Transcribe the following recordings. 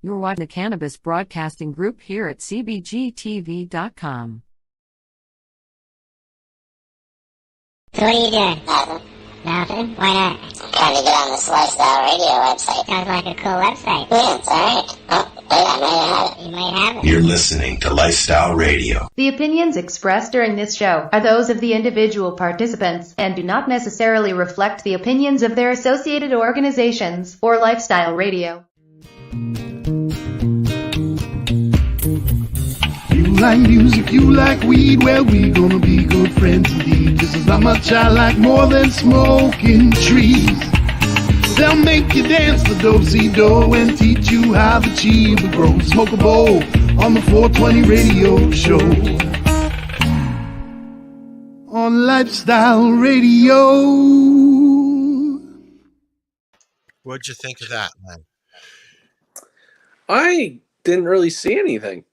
You're watching the Cannabis Broadcasting Group here at cbgtv.com. So what are you doing? Nothing. Nothing? Why not? I'm trying to get on this Lifestyle Radio website. Sounds like a cool website. Yeah, it's alright. Oh, wait, I might have it. You might have it. You're listening to Lifestyle Radio. The opinions expressed during this show are those of the individual participants and do not necessarily reflect the opinions of their associated organizations or Lifestyle Radio. You like music, you like weed, well, we gonna be good friends indeed. This is not much I like more than smoking trees. They'll make you dance the do-si-do and teach you how the chiva grows. Smoke a bowl on the 420 radio show. On Lifestyle Radio. What'd you think of that, man? I didn't really see anything.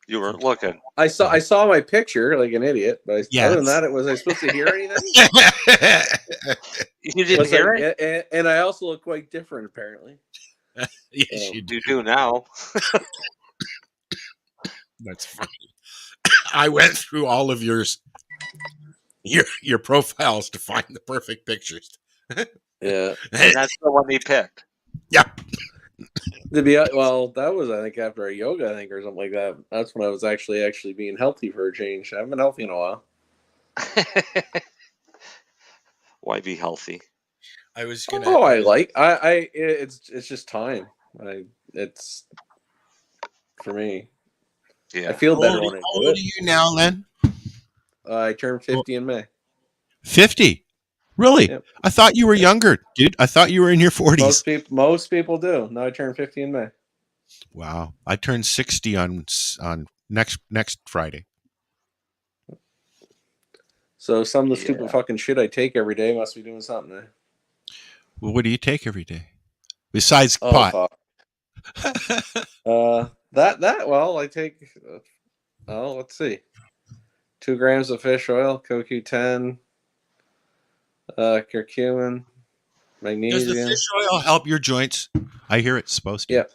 You weren't looking. I saw my picture like an idiot, but Yes. other than that, was I supposed to hear anything? You didn't hear it? And I also look quite different, apparently. Yes, you do. You do now. That's funny. I went through all of your profiles to find the perfect pictures. Yeah. And that's the one he picked. Yep. Well, that was, I think, after a yoga, or something like that. That's when I was actually being healthy for a change. I haven't been healthy in a while. Why be healthy? I was gonna. Oh, it's just time. It's for me. Yeah. I feel better when I How do old it. are you now, Len? I turned 50 in May. 50. Really? Yep. I thought you were younger, dude. I thought you were in your 40s. Most people do. Now I turned 50 in May. Wow. I turned 60 on next Friday. So some of the stupid fucking shit I take every day must be doing something. Eh? Well, what do you take every day besides pot? Well, I take. Let's see. 2 grams of fish oil, CoQ10, curcumin, magnesium. Does the fish oil help your joints? I hear it's supposed to. Yeah,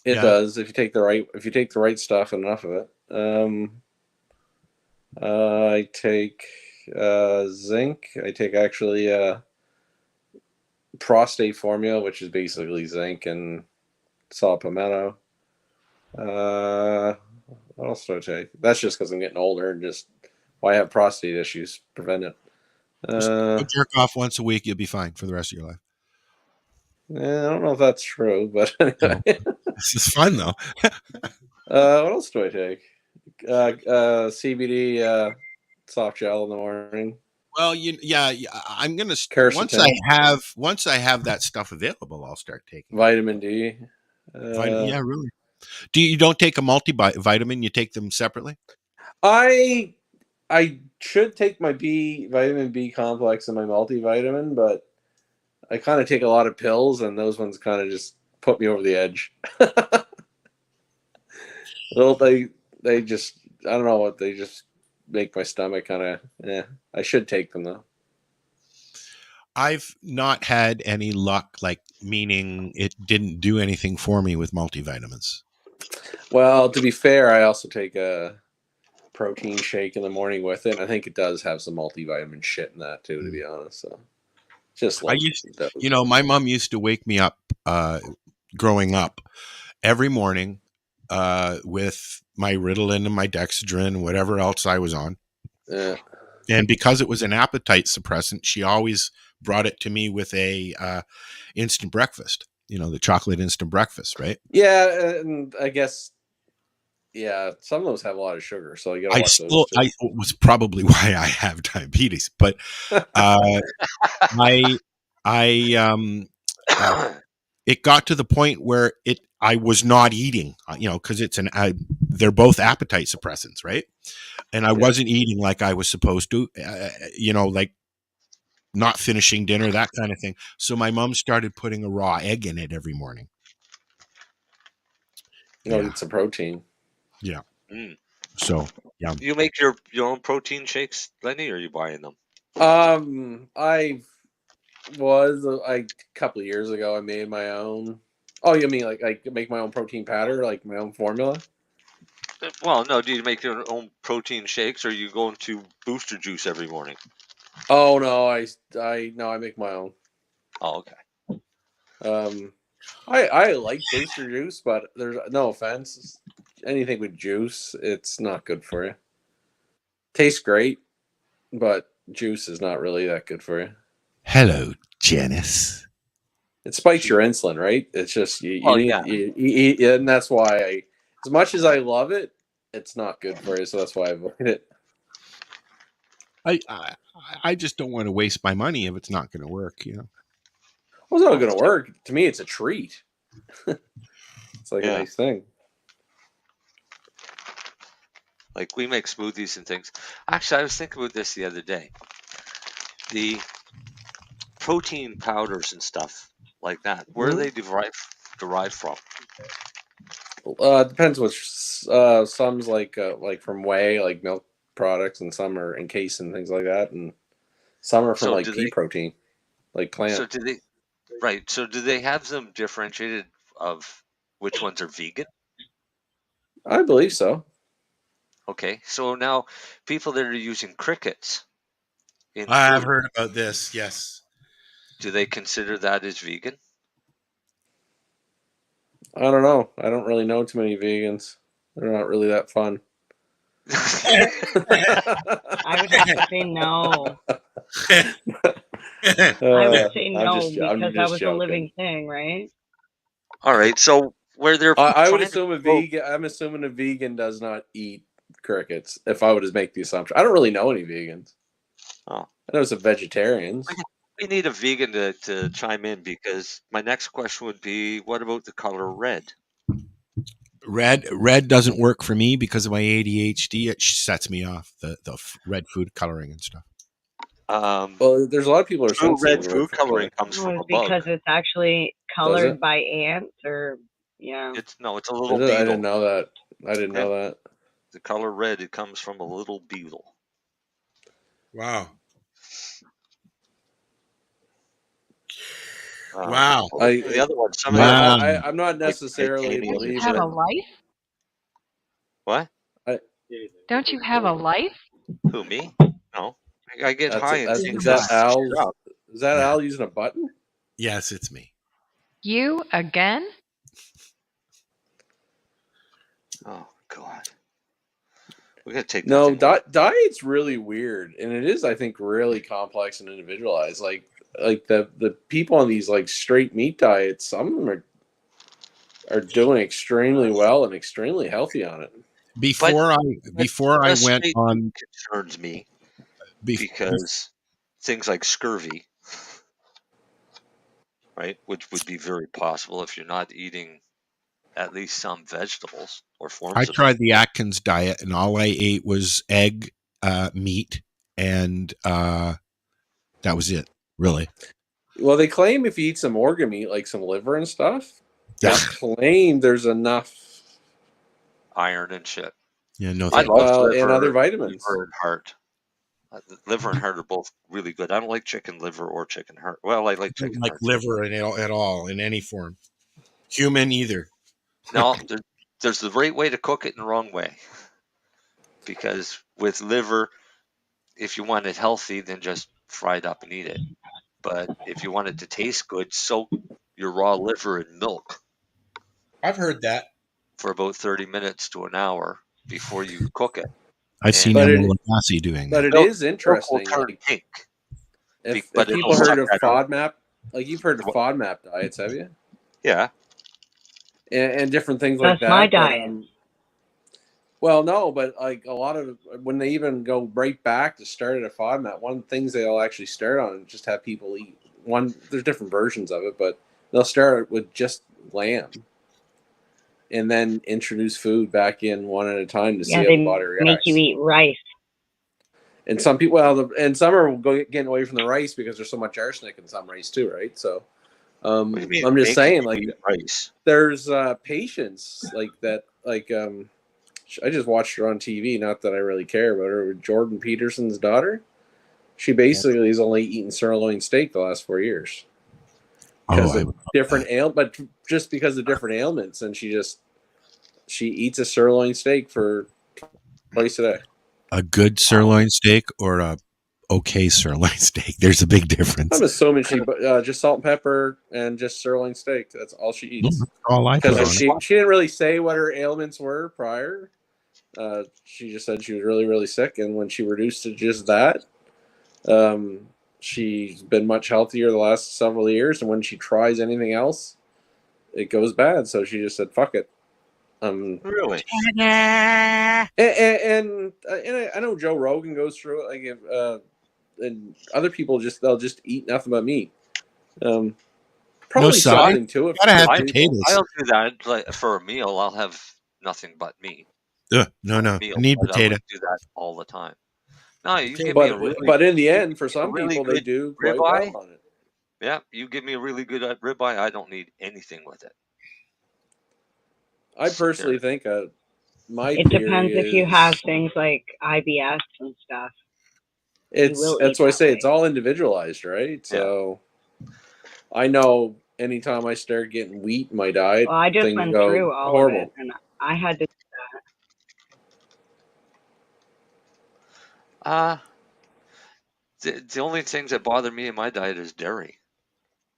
it does if you take the right stuff and enough of it. I take zinc. I take prostate formula, which is basically zinc and saw palmetto. What else do I take? That's just because I'm getting older and just why I have prostate issues. Prevent it. Jerk off once a week, you'll be fine for the rest of your life. I don't know if that's true, but anyway. This is fun though. What else do I take? CBD soft gel in the morning. Well, I'm gonna Quercetin. once I have that stuff available, I'll start taking Vitamin D. yeah, really. You don't take a multivitamin? You take them separately? I should take my vitamin B complex and my multivitamin, but I kind of take a lot of pills, and those ones kind of just put me over the edge. They just, I don't know what, they just make my stomach kind of, I should take them though. I've not had any luck, meaning it didn't do anything for me with multivitamins. Well, to be fair, I also take a protein shake in the morning with it. I think it does have some multivitamin shit in that too, to be honest. So just like my mom used to wake me up growing up every morning with my Ritalin and my Dexedrine, whatever else I was on. Yeah. And because it was an appetite suppressant, she always brought it to me with a instant breakfast. The chocolate instant breakfast, right? Yeah, and I guess, some of those have a lot of sugar, so you gotta watch those too. I was probably why I have diabetes, but it got to the point where I was not eating, because they're both appetite suppressants, right? And I wasn't eating like I was supposed to, like not finishing dinner, that kind of thing. So my mom started putting a raw egg in it every morning. It's a protein. Yeah. Mm. So, yeah. You make your own protein shakes, Lenny, or are you buying them? A couple of years ago, I made my own. Oh, you mean like make my own protein powder, like my own formula? Well, no. Do you make your own protein shakes, or you go into Booster Juice every morning? Oh no, I make my own. Oh, okay. I like Booster Juice, but there's no offense. Anything with juice, it's not good for you. Tastes great, but juice is not really that good for you. Hello, Janice. It spikes your insulin, right? It's just you Oh, need, yeah. and that's why as much as I love it, it's not good for you. So that's why I avoid it. I just don't want to waste my money if it's not going to work. Well, it's not going to work. To me, it's a treat. It's like a Yeah. nice thing. Like we make smoothies and things. Actually, I was thinking about this the other day. The protein powders and stuff like that, where are they derived from? Depends which. Some's like from whey, like milk products, and some are encased and things like that, and some are from So like do pea they- protein, like plant. So do they? Right. So do they have them differentiated of which ones are vegan? I believe so. Okay. So now people that are using crickets in I've food, heard about this. Yes. do they consider that as vegan? I don't know. I don't really know too many vegans. They're not really that fun. I would have to say no. I would say no because that was a living thing, right? All right. So where they're I would trying to assume a promote- vegan. I'm assuming a vegan does not eat crickets. If I would just make the assumption, I don't really know any vegans. Oh. I know some vegetarians. We need a vegan to chime in because my next question would be, what about the color red? Red doesn't work for me because of my ADHD. It sets me off, the red food coloring and stuff. Well, there's a lot of people who are True sensitive red to food coloring comes No, from it's a bug. because it's actually colored it? by ants, or yeah. It's a little I beetle. didn't know that. I didn't know that. The color red, it comes from a little beetle. Wow. Wow. The other one, some of Wow. them, I'm not necessarily titanium. believing Have it. a life? What? Don't you have a life? Who, me? No. I get That's high it. and That's, think is that that's Al? screwed up. Is that Yeah. Al using a button? Yes, it's me. You again? Oh, God. We got to take No, that thing. diet's really weird, and it is, I think, really complex and individualized. Like the people on these like straight meat diets, some of them are doing extremely well and extremely healthy on it. Before I went Straight on, concerns me because things like scurvy, right, which would be very possible if you're not eating at least some vegetables or forms I of tried the Atkins diet, and all I ate was egg, meat, and that was it. Really. Well, they claim if you eat some organ meat, like some liver and stuff, they claim there's enough iron and shit. Yeah, no. I love liver, and other vitamins. liver and heart. Liver and heart are both really good. I don't like chicken liver or chicken heart. Well, I like I don't chicken like heart. liver at all in any form. Human either. No, there's the right way to cook it and the wrong way. Because with liver, if you want it healthy, then just fry it up and eat it. But if you want it to taste good, soak your raw liver in milk I've heard that. for about 30 minutes to an hour before you cook it. I've seen But it- Emma Lagasse doing But that. it is Milk will interesting. turn Like, pink. if but people it'll heard of suck better. FODMAP, like you've heard of FODMAP diets, have you? Yeah. And different things like That's that. my but, diet. well, no, but like a lot of when they even go right back to start at a FODMAP, one of the things they'll actually start on is just have people eat one. There's different versions of it, but they'll start with just lamb, and then introduce food back in one at a time to see Yeah, how they the body reacts. make you eat rice. And some people, and some are getting away from the rice because there's so much arsenic in some rice too, right? So, What do you mean I'm just make saying, you like, eat rice? there's patients like that, like I just watched her on TV. Not that I really care about her. Jordan Peterson's daughter. She basically has only eaten sirloin steak the last 4 years. because I of would love different but just because of different ailments, and she eats a sirloin steak for twice a day. a good sirloin steak or a okay sirloin steak. There's a big difference. I'm assuming she just salt and pepper and just sirloin steak. That's all she eats. That's all I put on Because it. she didn't really say what her ailments were prior. She just said she was really, really sick, and when she reduced to just that, she's been much healthier the last several years. And when she tries anything else, it goes bad. So she just said, "Fuck it." Really? And I know Joe Rogan goes through it. Like if and other people they'll just eat nothing but meat. Probably side. something to it. Gotta have for people. potatoes. I'll do that like, for a meal. I'll have nothing but meat. No. Meal, Need but I potato. wouldn't do that all the time. No, you give me But a really, but in the end, for some really people, they good do quite ribeye. well on it. Yeah, you give me a really good ribeye. I don't need anything with it. I personally think my It theory depends if you is- have things like IBS and stuff. That's why I say it's all individualized, right? So I know anytime I start getting wheat in my diet, Well, I just things went go through all horrible. of it, and I had to. The only things that bother me in my diet is dairy.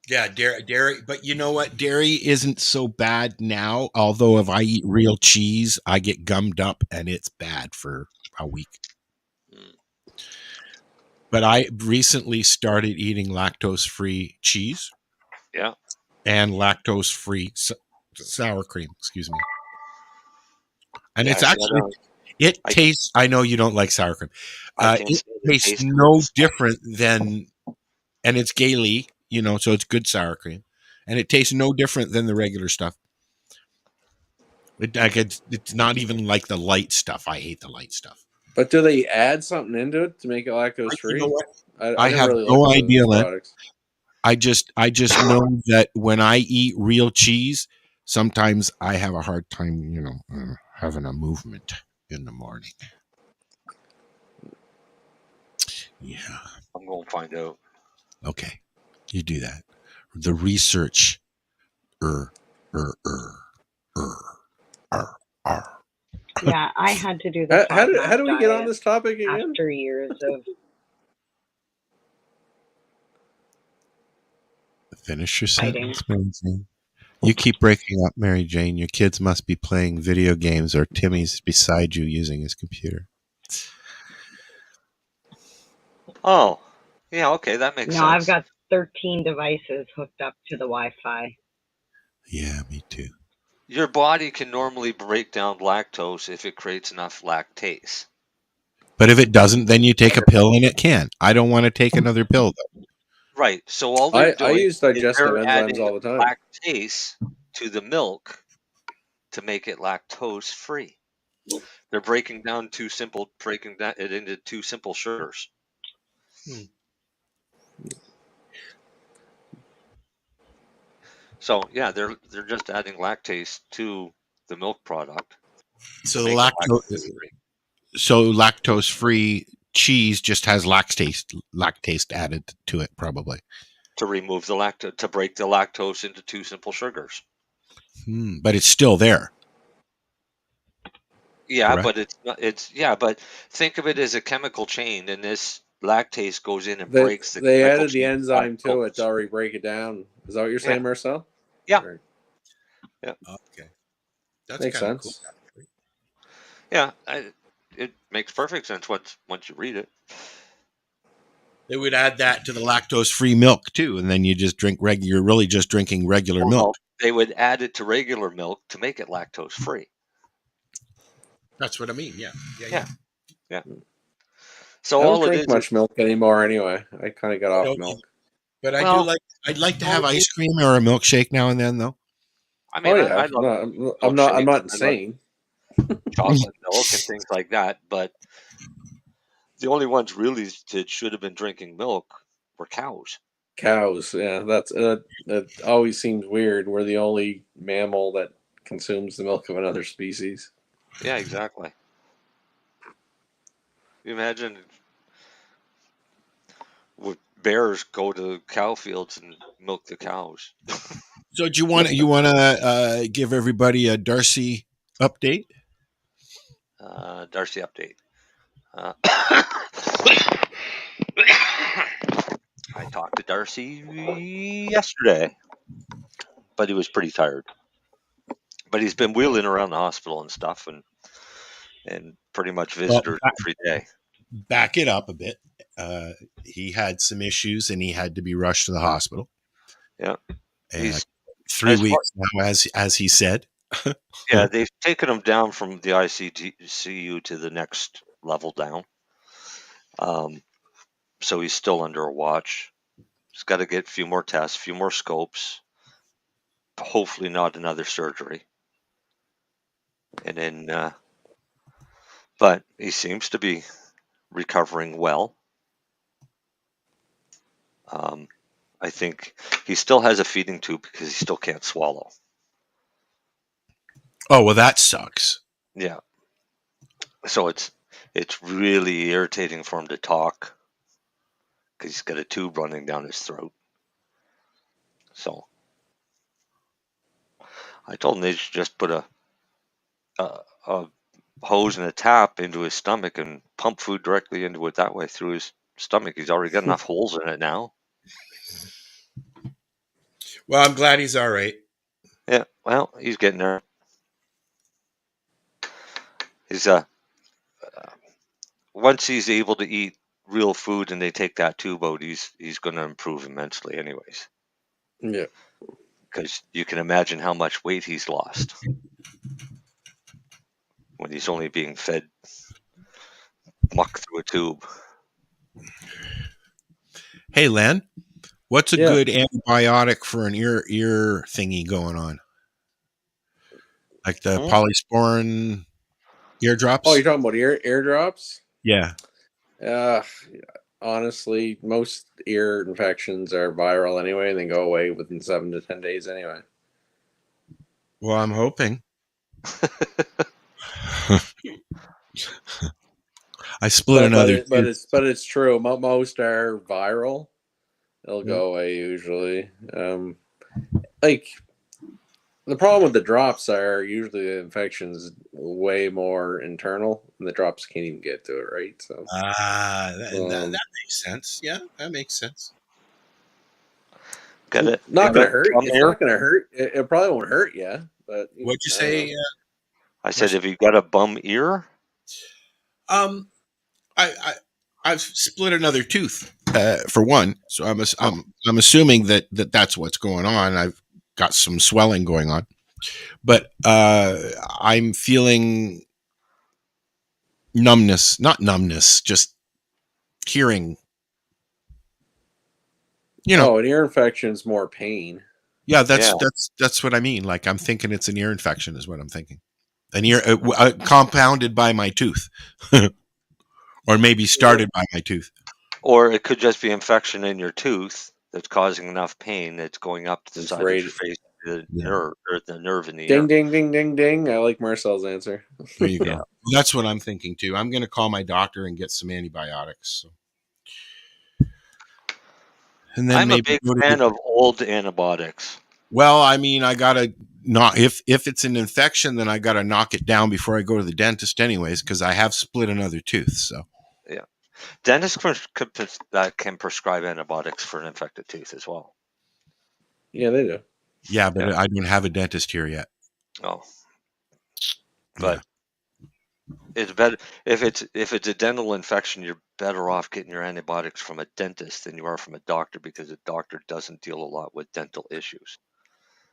Yeah, dairy. But you know what? Dairy isn't so bad now. Although if I eat real cheese, I get gummed up and it's bad for a week. But I recently started eating lactose-free cheese. Yeah. And lactose-free sour cream. Excuse me. And Yeah, it's actually it tastes. I know you don't like sour cream. It tastes no different than, and it's Gailey, so it's good sour cream, and it tastes no different than the regular stuff. It's not even like the light stuff. I hate the light stuff. But do they add something into it to make it lactose free? You know what? I have really no looked into idea. those Len. products. I just know that when I eat real cheese, sometimes I have a hard time, having a movement in the morning. Yeah. I'm going to find out. Okay. You do that. The research. Yeah, I had to do the. How do we get on this topic again? After years of. Finish your sentence, Mary Jane. You keep breaking up, Mary Jane. Your kids must be playing video games, or Timmy's beside you using his computer. Oh, yeah, okay, that makes sense. No, I've got 13 devices hooked up to the Wi-Fi. Yeah, me too. Your body can normally break down lactose if it creates enough lactase. But if it doesn't, then you take a pill and it can. I don't want to take another pill, though. Right. So all they're doing I use digestive is they're enzymes adding all the time. lactase to the milk to make it lactose free. They're breaking it into two simple sugars. So yeah, they're just adding lactase to the milk product. So the lactose free cheese just has lactase added to it, probably. To remove the lactose, to break the lactose into two simple sugars. But it's still there. Yeah, Correct? but but think of it as a chemical chain, and this lactase goes in and breaks the. They chemical added the chain enzyme to lactose. it to already break it down. Is that what you're saying, Marcel? Yeah. Right. Yeah. Okay. That's Makes kinda sense. cool. Yeah, it makes perfect sense once you read it. They would add that to the lactose-free milk too, and then you just drink you're really just drinking regular milk. They would add it to regular milk to make it lactose free. That's what I mean. Yeah. So I don't all it drink is much milk anymore. Anyway, I kind of got off don't milk. But I'd like to Oh, have ice cream or a milkshake now and then, though. I mean, yeah, I love I'm not milkshakes. insane. Chocolate milk and things like that, but the only ones really that should have been drinking milk were cows. Cows, yeah, that always seems weird. We're the only mammal that consumes the milk of another species. Yeah, exactly. You imagine would bears go to cow fields and milk the cows. So do you want to give everybody a Darcy update? Darcy update. I talked to Darcy yesterday, but he was pretty tired. But he's been wheeling around the hospital and stuff, and pretty much visited every day. Back it up a bit. He had some issues, and he had to be rushed to the hospital. Yeah, and 3 weeks now, as he said. Yeah, they've taken him down from the ICU to the next level down. So he's still under a watch. He's got to get a few more tests, a few more scopes. Hopefully not another surgery. And then, but he seems to be recovering well. I think he still has a feeding tube because he still can't swallow. Oh, well, that sucks. Yeah. So it's really irritating for him to talk because he's got a tube running down his throat. So I told him they should just put a hose and a tap into his stomach and pump food directly into it that way through his stomach. He's already got enough holes in it now. Well, I'm glad he's all right. Yeah, well, he's getting there. He's once he's able to eat real food and they take that tube out, he's going to improve immensely anyways. Yeah. Because you can imagine how much weight he's lost when he's only being fed muck through a tube. Hey, Len, what's a good antibiotic for an ear thingy going on? Like the polysporin eardrops? Oh, you're talking about eardrops? Yeah. Honestly, most ear infections are viral anyway, and they go away within 7 to 10 days anyway. Well, I'm hoping. I split another. But it's true. Most are viral. They'll go away usually. Like the problem with the drops are usually the infection's way more internal, and the drops can't even get to it, right? So that makes sense. Yeah, that makes sense. Got it. Not gonna hurt. It's not gonna hurt. It probably won't hurt you. But what'd you say? I said, have you got a bum ear? I've split another tooth for one, so I'm assuming that's what's going on. I've got some swelling going on, but I'm feeling numbness, not numbness, just hearing. You know, an ear infection is more pain. Yeah, that's what I mean. Like I'm thinking it's an ear infection, is what I'm thinking. An ear compounded by my tooth, or maybe started by my tooth. Or it could just be infection in your tooth that's causing enough pain that's going up to the side of your face, the nerve in the ear. Ding, ding, ding, ding, ding. I like Marcel's answer. There you go. That's what I'm thinking too. I'm going to call my doctor and get some antibiotics. So. And then I'm a big fan of old antibiotics. Well, I mean, I gotta not if it's an infection, then I gotta knock it down before I go to the dentist, anyways, because I have split another tooth. So, yeah, dentists can prescribe antibiotics for an infected tooth as well. Yeah, they do. Yeah, but I don't have a dentist here yet. Oh, but it's better if it's a dental infection. You're better off getting your antibiotics from a dentist than you are from a doctor, because a doctor doesn't deal a lot with dental issues.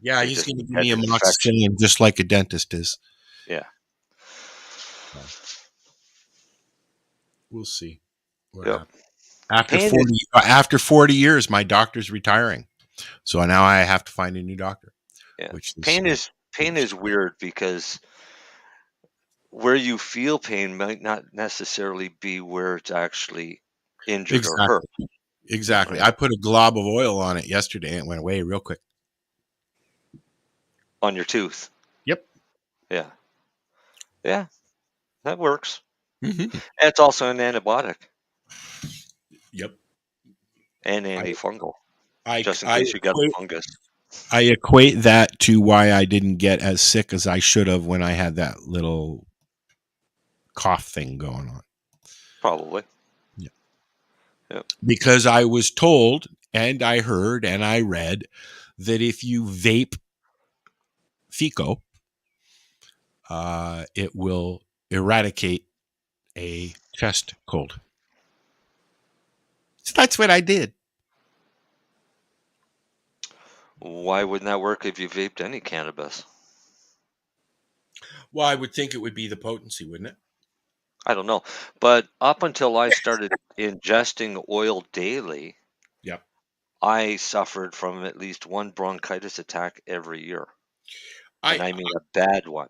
Yeah, he's going to give me amoxicillin just like a dentist is. Yeah. We'll see. Yeah. After 40 years, my doctor's retiring, so now I have to find a new doctor. Yeah. Pain is weird because where you feel pain might not necessarily be where it's actually injured or hurt. Exactly. I put a glob of oil on it yesterday and it went away real quick. On your tooth? Yep. Yeah. Yeah. That works. Mm-hmm. It's also an antibiotic. Yep. And antifungal. just in case you got a fungus. I equate that to why I didn't get as sick as I should have when I had that little cough thing going on. Probably. Yeah. Yep. Because I was told and I heard and I read that if you vape FECO, it will eradicate a chest cold. So that's what I did. Why wouldn't that work if you vaped any cannabis? Well, I would think it would be the potency, wouldn't it? I don't know. But up until I started ingesting oil daily, yep, I suffered from at least one bronchitis attack every year. And I mean a bad one.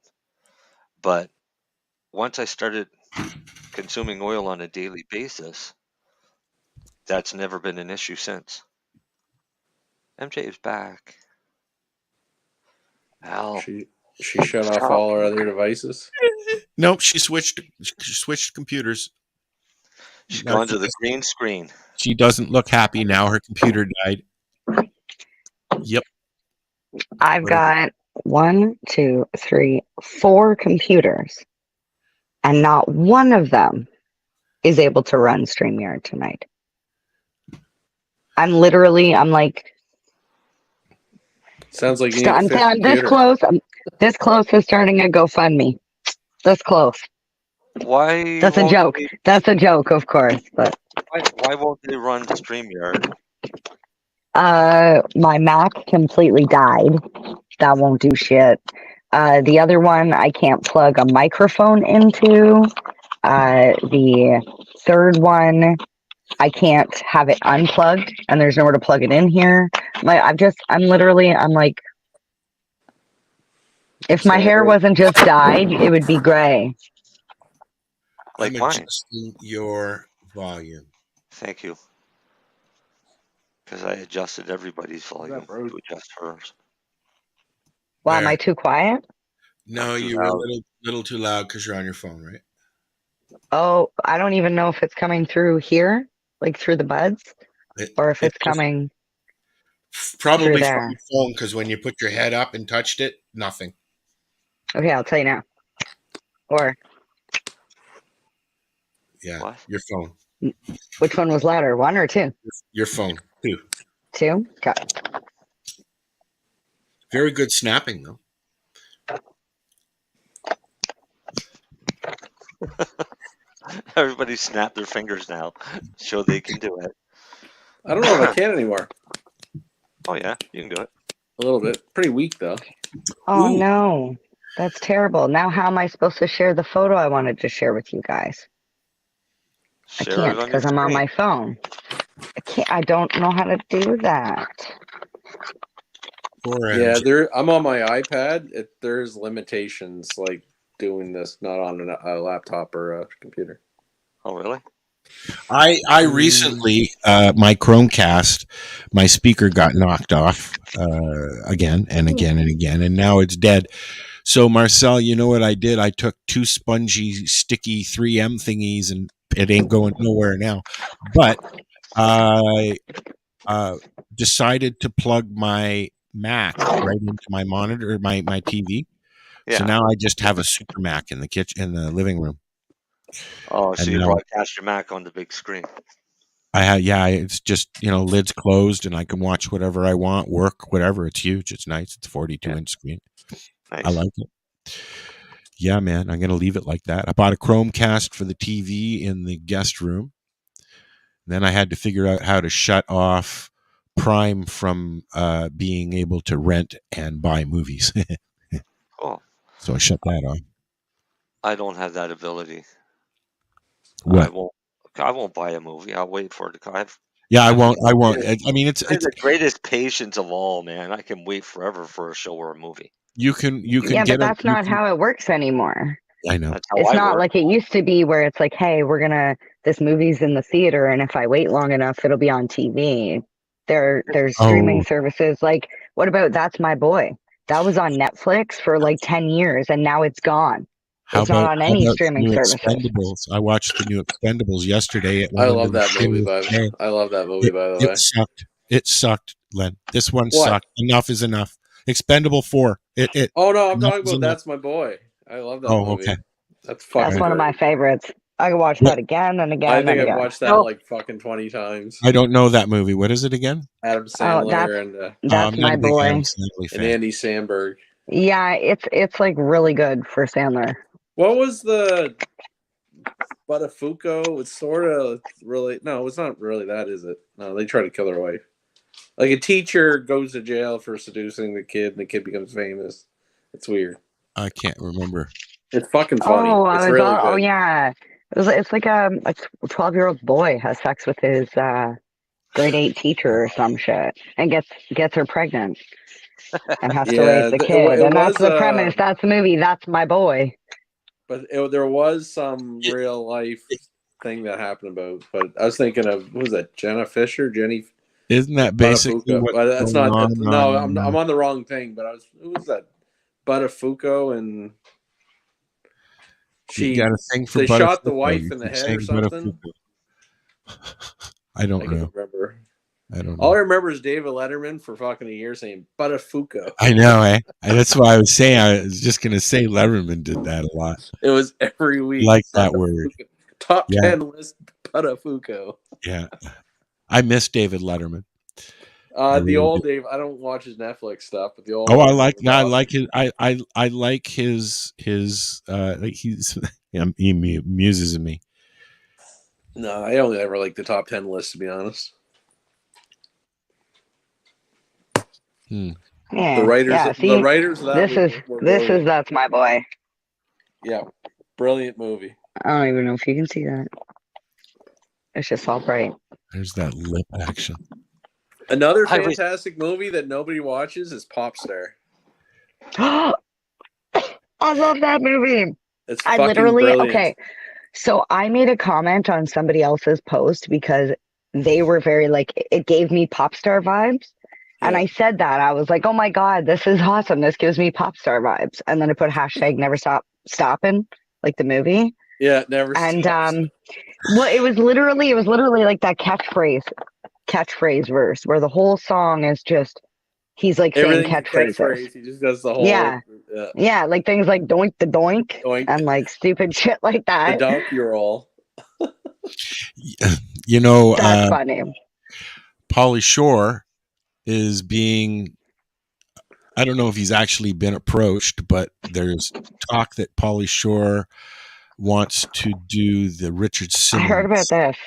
But once I started consuming oil on a daily basis, that's never been an issue since. MJ is back. Al. She shut off all her other devices? Nope, she switched computers. She's gone to the green screen. She doesn't look happy now. Her computer died. Yep. I've got 1, 2, 3, 4 computers, and not one of them is able to run StreamYard tonight. I'm like, sounds like you I'm this close. I'm this close to starting a GoFundMe. This close. Why? That's a joke. That's a joke, of course. But why won't they run StreamYard? My Mac completely died. That won't do shit. The other one I can't plug a microphone into. The third one I can't have it unplugged, and there's nowhere to plug it in here. I'm like, if my hair wasn't just dyed, it would be gray. Like I'm mine. Adjusting your volume. Thank you. Because I adjusted everybody's volume to adjust hers. Wow, am I too quiet? No, you were a little too loud because you're on your phone, right? Oh, I don't even know if it's coming through here, like through the buds, or if it's coming probably through from there. your phone, because when you put your head up and touched it, nothing. Okay, I'll tell you now. Or yeah, your phone. Which one was louder, 1 or 2? Your phone, 2. 2? Okay. Very good snapping, though. Everybody snap their fingers now, so they can do it. I don't know if I can anymore. Oh yeah, you can do it. A little bit. Pretty weak though. Oh no, that's terrible. Now how am I supposed to share the photo I wanted to share with you guys? I can't because I'm on my phone. I don't know how to do that. Yeah, I'm on my iPad. There's limitations like doing this not on a laptop or a computer. Oh really? I recently my Chromecast, my speaker got knocked off again and again and again, and now it's dead. So Marcel, you know what I did? I took 2 spongy, sticky 3M thingies, and it ain't going nowhere now. But I decided to plug my Mac right into my monitor, my TV. Yeah. So now I just have a Super Mac in the kitchen, in the living room. Oh, so you broadcast your Mac on the big screen. It's just, lids closed and I can watch whatever I want, work, whatever. It's huge. It's nice. It's a 42-inch screen. Nice. I like it. Yeah, man, I'm going to leave it like that. I bought a Chromecast for the TV in the guest room. Then I had to figure out how to shut off Prime from being able to rent and buy movies. Cool. So I shut that off. I don't have that ability. What? I won't buy a movie. I'll wait for it to come. I won't. I mean, it's the greatest patience of all, man. I can wait forever for a show or a movie. You can yeah, but that's not how it works anymore. I know. It's not like it used to be where it's like, hey, this movie's in the theater, and if I wait long enough, it'll be on TV. There's streaming services. Like, what about That's My Boy? That was on Netflix for like 10 years, and now it's gone. It's not on any streaming services. Expendables? I watched the new Expendables yesterday. I love that movie, by the way. It sucked. Len. This one What? sucked. Enough is enough. Expendable 4. Oh no, I'm Enough talking is about enough. That's My Boy. I love that Oh, movie. okay. That's fucking That's one of my great. favorites. I can watch that again and again I and think I've again. watched that like fucking 20 times. I don't know that movie. What is it again? Adam Sandler That's I'm not My a big Boy. Adam Sandler and fan. Andy Samberg. Yeah, it's like really good for Sandler. What was the Buttafuoco? It's sort of really no, it's not really that, is it? No, they try to kill their wife. Like a teacher goes to jail for seducing the kid, and the kid becomes famous. It's weird. I can't remember. It's fucking funny. It's really good. Oh yeah, it's like a 12-year-old boy has sex with his grade 8 teacher or some shit, and gets her pregnant, and has to raise the kid, and that's the premise. That's the movie. That's My Boy. But there was some real life thing that happened about. But I was thinking of, what was that, Jenna Fisher? Jenny. Isn't that basically what? But that's not. on, No, on, I'm on the wrong thing. But who was that? Buttafuoco, and You got a thing for they shot Buttafuoco. the wife You in the keep head or saying something. I don't I know. can't remember. I don't know. All I remember is David Letterman for fucking a year saying Buttafuoco. I know, eh? That's why I was saying. I was just gonna say Letterman did that a lot. It was every week. Like that word. Top Yeah. 10 list Buttafuoco. Yeah, I miss David Letterman. The old Dave. I don't watch his Netflix stuff, but the old. Oh, I like his. I like his. Like he's he amuses me. No, I only ever like the top 10 list, to be honest. Yeah, The writers. yeah, The see, writers of that. this is brilliant. That's My Boy. Yeah, brilliant movie. I don't even know if you can see that. It's just all bright. There's that lip action. Another fantastic movie that nobody watches is Popstar. I love that movie. It's I fucking literally brilliant. okay. So I made a comment on somebody else's post because they were very like it gave me pop star vibes. And I said that. I was like, oh my God, this is awesome. This gives me pop star vibes. And then I put hashtag never stop stopping, like the movie. Yeah, never. And stops. well, it was literally like that catchphrase verse where the whole song is just he's like saying Everything's a catchphrases. catchphrase. He just does the whole. Yeah, like things like doink the doink, and like stupid shit like The that. donkey roll. You know, That's funny. Pauly Shore is being. I don't know if he's actually been approached, but there's talk that Pauly Shore wants to do the Richard I Simmons heard about this.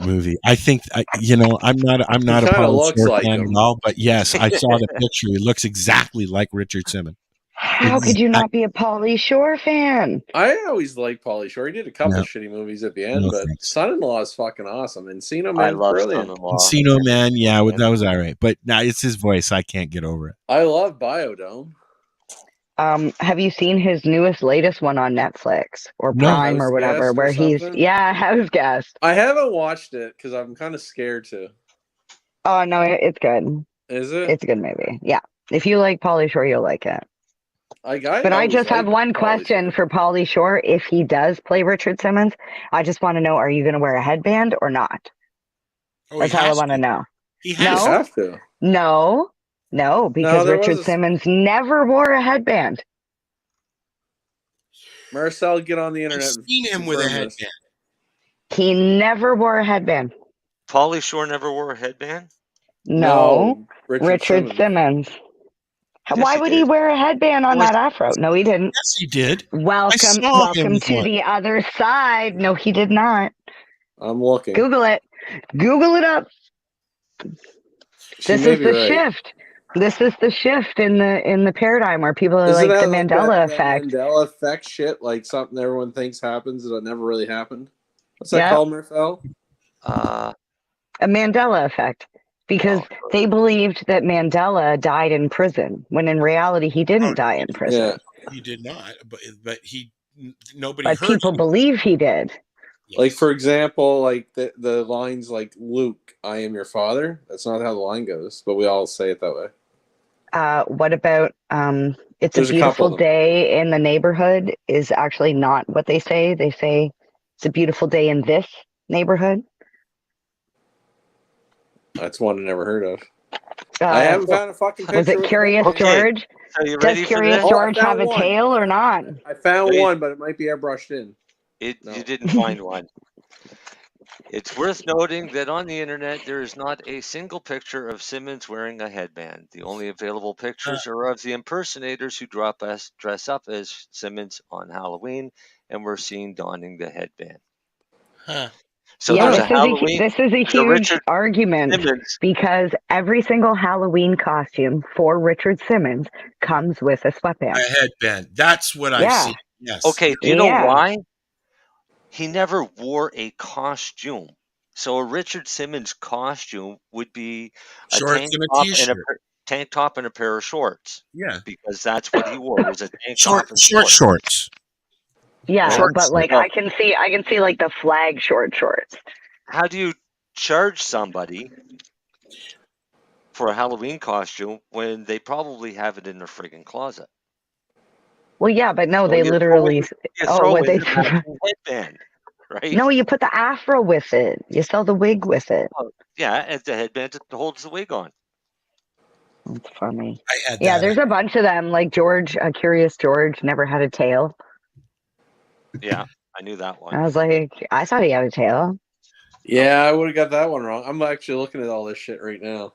movie. I think I'm not a kinda Pauly looks Shore like fan him. at all, but yes, I saw the picture. He looks exactly like Richard Simmons. How could you not be a Pauly Shore fan? I always liked Pauly Shore. He did a couple No. of shitty movies at the end, No but thanks. Son-in-Law is fucking awesome. Encino I Man's love brilliant. Son-in-Law. Encino Man, yeah, that was all right. But now it's his voice. I can't get over it. I love Biodome. Have you seen his latest one on Netflix or No. Prime or House whatever, Guest or where he's something? House Guest. I haven't watched it because I'm kind of scared to. Oh no, it's good. Is it? It's a good movie. Yeah, if you like Pauly Shore, you'll like it. But I always just have liked one Pauly question for Pauly Shore. If he does play Richard Simmons, I just want to know: are you going to wear a headband or not? Oh, That's all I want to know. He You has. No? have to. No, because there Richard was- Simmons never wore a headband. Marcel, get on the I've internet. seen him with a confirm this. headband. He never wore a headband. Pauly Shore never wore a headband. No, Richard Simmons. Simmons. Yes, Why he would did. he wear a headband on Well, that afro? No, he didn't. Yes, he did. Welcome saw him with to one. the other side. No, he did not. I'm looking. Google it. Google it up. She This may is be the right. shift. This is the shift in the paradigm where people are Isn't like the that Mandela that effect. Mandela effect shit, like something everyone thinks happens that never really happened. What's that Yeah. called, Marcel? A Mandela effect. Because Oh, they believed that Mandela died in prison, when in reality he didn't die in prison. Yeah. He did not, but nobody But heard people him. believe he did. Like, for example, like the lines like, Luke, I am your father. That's not how the line goes, but we all say it that way. What about it's There's a a couple of beautiful them. day in the neighborhood is actually not what they say. They say it's a beautiful day in this neighborhood. That's one I never heard of. I haven't found a fucking picture. Was it Curious Okay. George? Are you Does ready for Curious this? Oh, I George have found a one. tail or not? I found Wait. one, but it might be airbrushed in. You No. didn't find one. It's worth noting that on the internet there is not a single picture of Simmons wearing a headband. The only available pictures are of the impersonators who dress up as Simmons on Halloween and were seen donning the headband. Huh. So yeah, there's this a Halloween. is a there's a huge Richard argument Simmons. because every single Halloween costume for Richard Simmons comes with a sweatband. A headband. That's what I Yeah. see. Yes. Okay, do you know Yeah. why? He never wore a costume. So a Richard Simmons costume would be a Shorts tank and a top and a t-shirt. tank top and a pair of shorts. Yeah. Because that's what he wore. Was a tank top and Short shorts. Yeah, Shorts. but like No. I can see like the flag shorts. How do you charge somebody for a Halloween costume when they probably have it in their friggin' closet? Well, yeah, but no, So they you throw literally. in- You Oh, throw what in they? the matching headband, right? No, you put the afro with it. You sell the wig with it. Oh, yeah, and the headband that holds the wig on. That's funny. I had Yeah, that. there's a bunch of them. Like George, Curious George, never had a tail. Yeah, I knew that one. I was like, I thought he had a tail. Yeah, I would have got that one wrong. I'm actually looking at all this shit right now.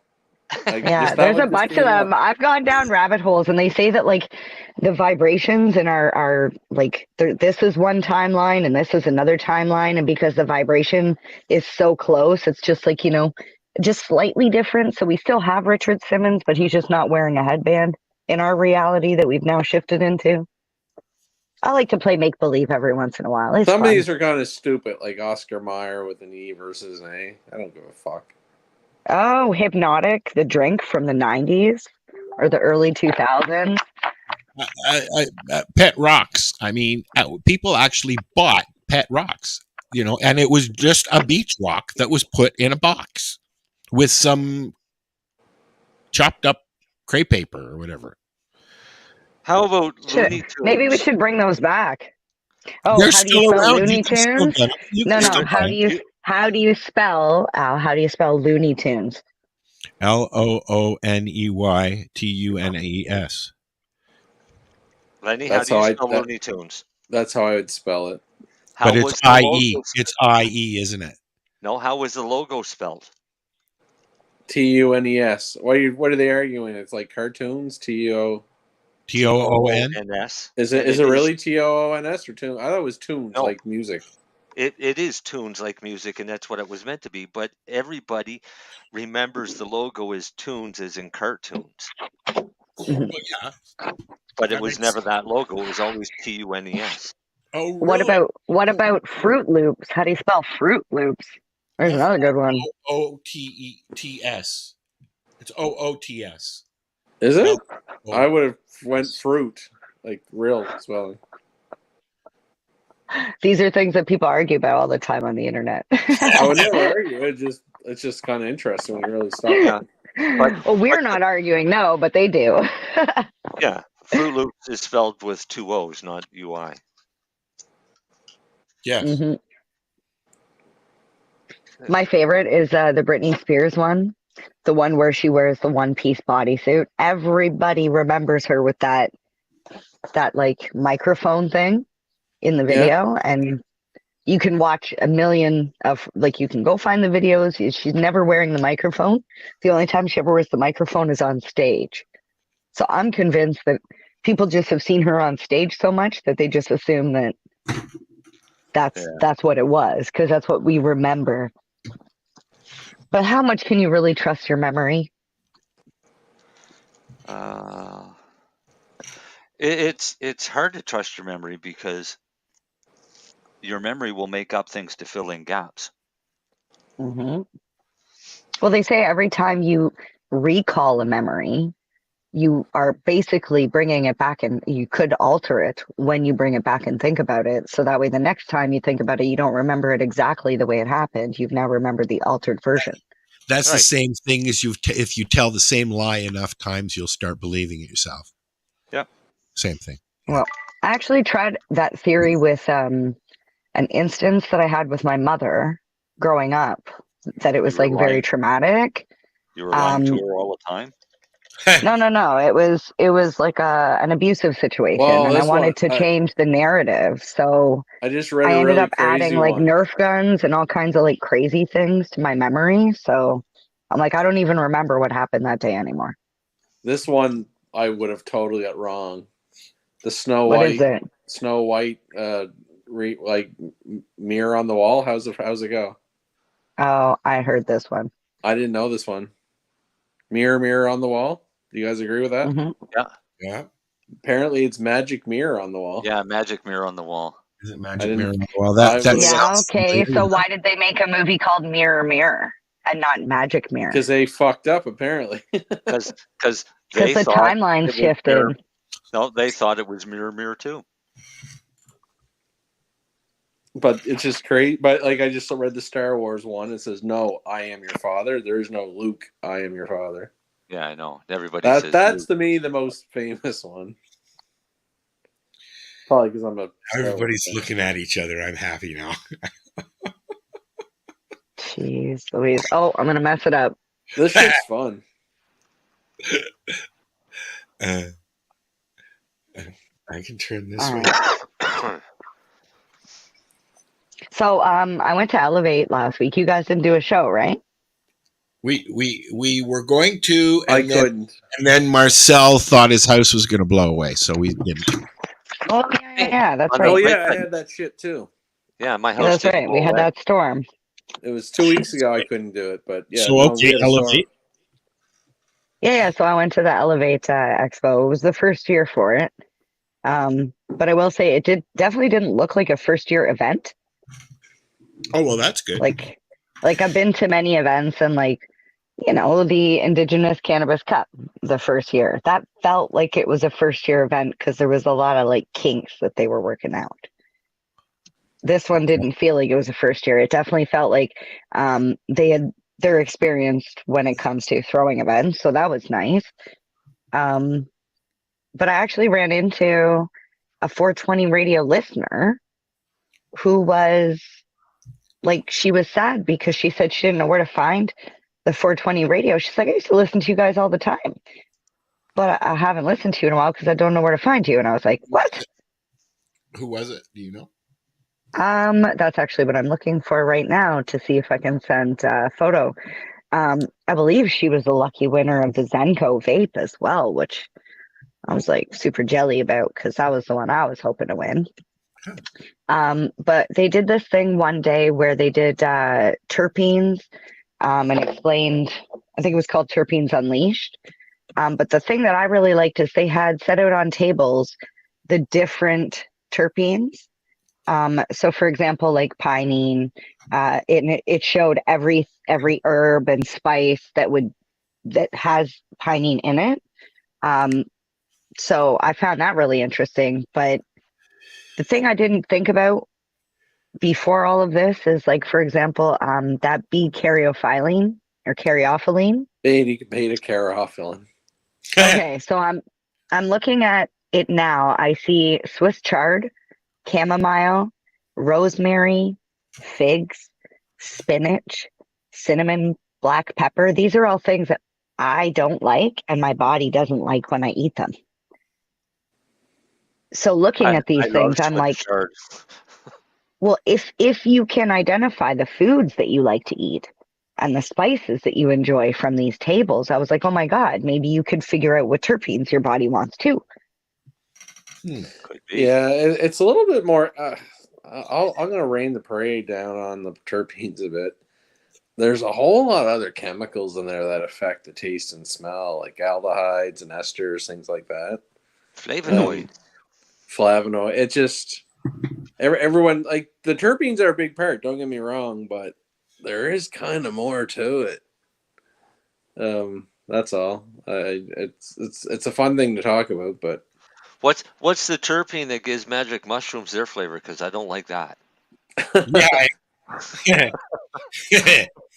Like, Yeah, just that there's one a just bunch of came them. up. I've gone down rabbit holes, and they say that like the vibrations in our like this is one timeline and this is another timeline, and because the vibration is so close, it's just like just slightly different. So we still have Richard Simmons, but he's just not wearing a headband in our reality that we've now shifted into. I like to play make believe every once in a while. It's Some of fun. these are kind of stupid, like Oscar Mayer with an E versus an A. I don't give a fuck. Oh, Hypnotic, the drink from the 90s or the early 2000s. Pet rocks. I mean, people actually bought pet rocks, and it was just a beach rock that was put in a box with some chopped up crepe paper or whatever. How about Looney Tunes? Maybe we should bring those back. Oh, They're how do you still spell around. Looney You can still Tunes? get 'em. You No, can no. still How buy do 'em. you spell Al? How do you spell Looney Tunes? LOONEYTUNES. Lenny, how That's do you how spell I- Looney Tunes? That's how I would spell it. How But was it's the IE. logo- It's IE, isn't it? No, how was the logo spelled? TUNES. What are they arguing? It's like cartoons. TOON. TOON. NS. Is it really TOONS or tune? I thought it was tunes, No. like music. It is tunes like music, and that's what it was meant to be. But everybody remembers the logo as tunes, as in cartoons. Well, yeah. But it That was makes never that logo. It was always TUNES. Oh, really? What about Fruit Loops? How do you spell Fruit Loops? There's another good one. OOTES. It's OOTS. Is it? Oh. I would have went fruit, like real spelling. These are things that people argue about all the time on the internet. I would never argue. It's just kind of interesting when you really stop. Yeah. Well, we're not arguing, no, but they do. Yeah. Fruit Loops is spelled with two O's, not UI. Yes. hmm My favorite is the Britney Spears one, the one where she wears the one-piece bodysuit. Everybody remembers her with that like microphone thing in the video, and you can watch a million of you can go find the videos. She's never wearing the microphone. The only time she ever wears the microphone is on stage. So I'm convinced that people just have seen her on stage so much that they just assume that that's what it was, because that's what we remember. But how much can you really trust your memory? It's hard to trust your memory because your memory will make up things to fill in gaps. Mm-hmm. Well, they say every time you recall a memory, you are basically bringing it back, and you could alter it when you bring it back and think about it. So that way, the next time you think about it, you don't remember it exactly the way it happened. You've now remembered the altered version. That's Right. the same thing as if you tell the same lie enough times, you'll start believing it yourself. Yep. Same thing. Well, I actually tried that theory with an instance that I had with my mother growing up, that it was You were like very lying. traumatic. You were lying to Um, her all the time. no. It was like an abusive situation, Well, and I this one, wanted to change the narrative. So I just read I a ended really up adding crazy like one. Nerf guns and all kinds of like crazy things to my memory. So I'm like, I don't even remember what happened that day anymore. This one I would have totally got wrong. The Snow What White, is it? Snow White, like mirror on the wall. How's it go? Oh, I heard this one. I didn't know this one. Mirror on the wall. Do you guys agree with that? Mhm. Yeah. Yeah. Apparently, it's magic mirror on the wall. Yeah, magic mirror on the wall. Is it I Magic didn't- Mirror? Well, that I- Yeah, sounds okay. familiar. So why did they make a movie called Mirror Mirror and not Magic Mirror? Because they fucked up apparently. Because Because they the thought timeline it was shifted. Mirror. No, they thought it was Mirror too. But it's just crazy. But like, I just read the Star Wars one. It says, "No, I am your father." There is no Luke. I am your father. Yeah, I know. Everybody says That's Luke. to me the most famous one. Probably because I'm a. Everybody's looking at each other. I'm happy now. Jeez Louise. Oh, I'm gonna mess it up. This shit's fun. I can turn this All way. right. So I went to Elevate last week. You guys didn't do a show, right? We were going to, I and then, couldn't. and then Marcel thought his house was going to blow away, so we didn't. Oh yeah, that's Oh, right. Oh no, yeah, I Right. had that shit too. Yeah, my Yeah, house. that's didn't right. blow We had away. that storm. It was 2 weeks ago. I couldn't do it, but yeah. So no, we okay, had a storm. Elevate. Yeah. So I went to the Elevate Expo. It was the first year for it. But I will say it definitely didn't look like a first year event. Oh well, that's good. Like I've been to many events and like, you know, the Indigenous Cannabis Cup the first year. That felt like it was a first year event because there was a lot of like kinks that they were working out. This one didn't feel like it was a first year. It definitely felt like they're experienced when it comes to throwing events, so that was nice. But I actually ran into a 420 radio listener who was like, she was sad because she said she didn't know where to find the 420 radio. She's like, I used to listen to you guys all the time, but I haven't listened to you in a while because I don't know where to find you. And I was like, what? Who was it? Do you know? That's actually what I'm looking for right now to see if I can send a photo. I believe she was the lucky winner of the Zenko vape as well, which I was like super jelly about because that was the one I was hoping to win. But they did this thing one day where they did terpenes and explained, I think it was called Terpenes Unleashed. But the thing that I really liked is they had set out on tables the different terpenes. So for example, like pinene, it showed every herb and spice that has pinene in it. So I found that really interesting. But the thing I didn't think about before all of this is, like, for example, that bead caryophyllene or caryophyllene. Beta caryophyllene. Okay, so I'm looking at it now. I see Swiss chard, chamomile, rosemary, figs, spinach, cinnamon, black pepper. These are all things that I don't like and my body doesn't like when I eat them. So looking at these things, I'm like, well, if you can identify the foods that you like to eat and the spices that you enjoy from these tables, I was like, oh my God, maybe you could figure out what terpenes your body wants too. Could be. Yeah, it's a little bit more. I'm going to rein the parade down on the terpenes a bit. There's a whole lot of other chemicals in there that affect the taste and smell, like aldehydes and esters, things like that. Flavonoid. Flavonoid. It just everyone, like, the terpenes are a big part. Don't get me wrong, but there is kind of more to it. That's all. It's a fun thing to talk about, but What's the terpene that gives magic mushrooms their flavor? Because I don't like that. Yeah.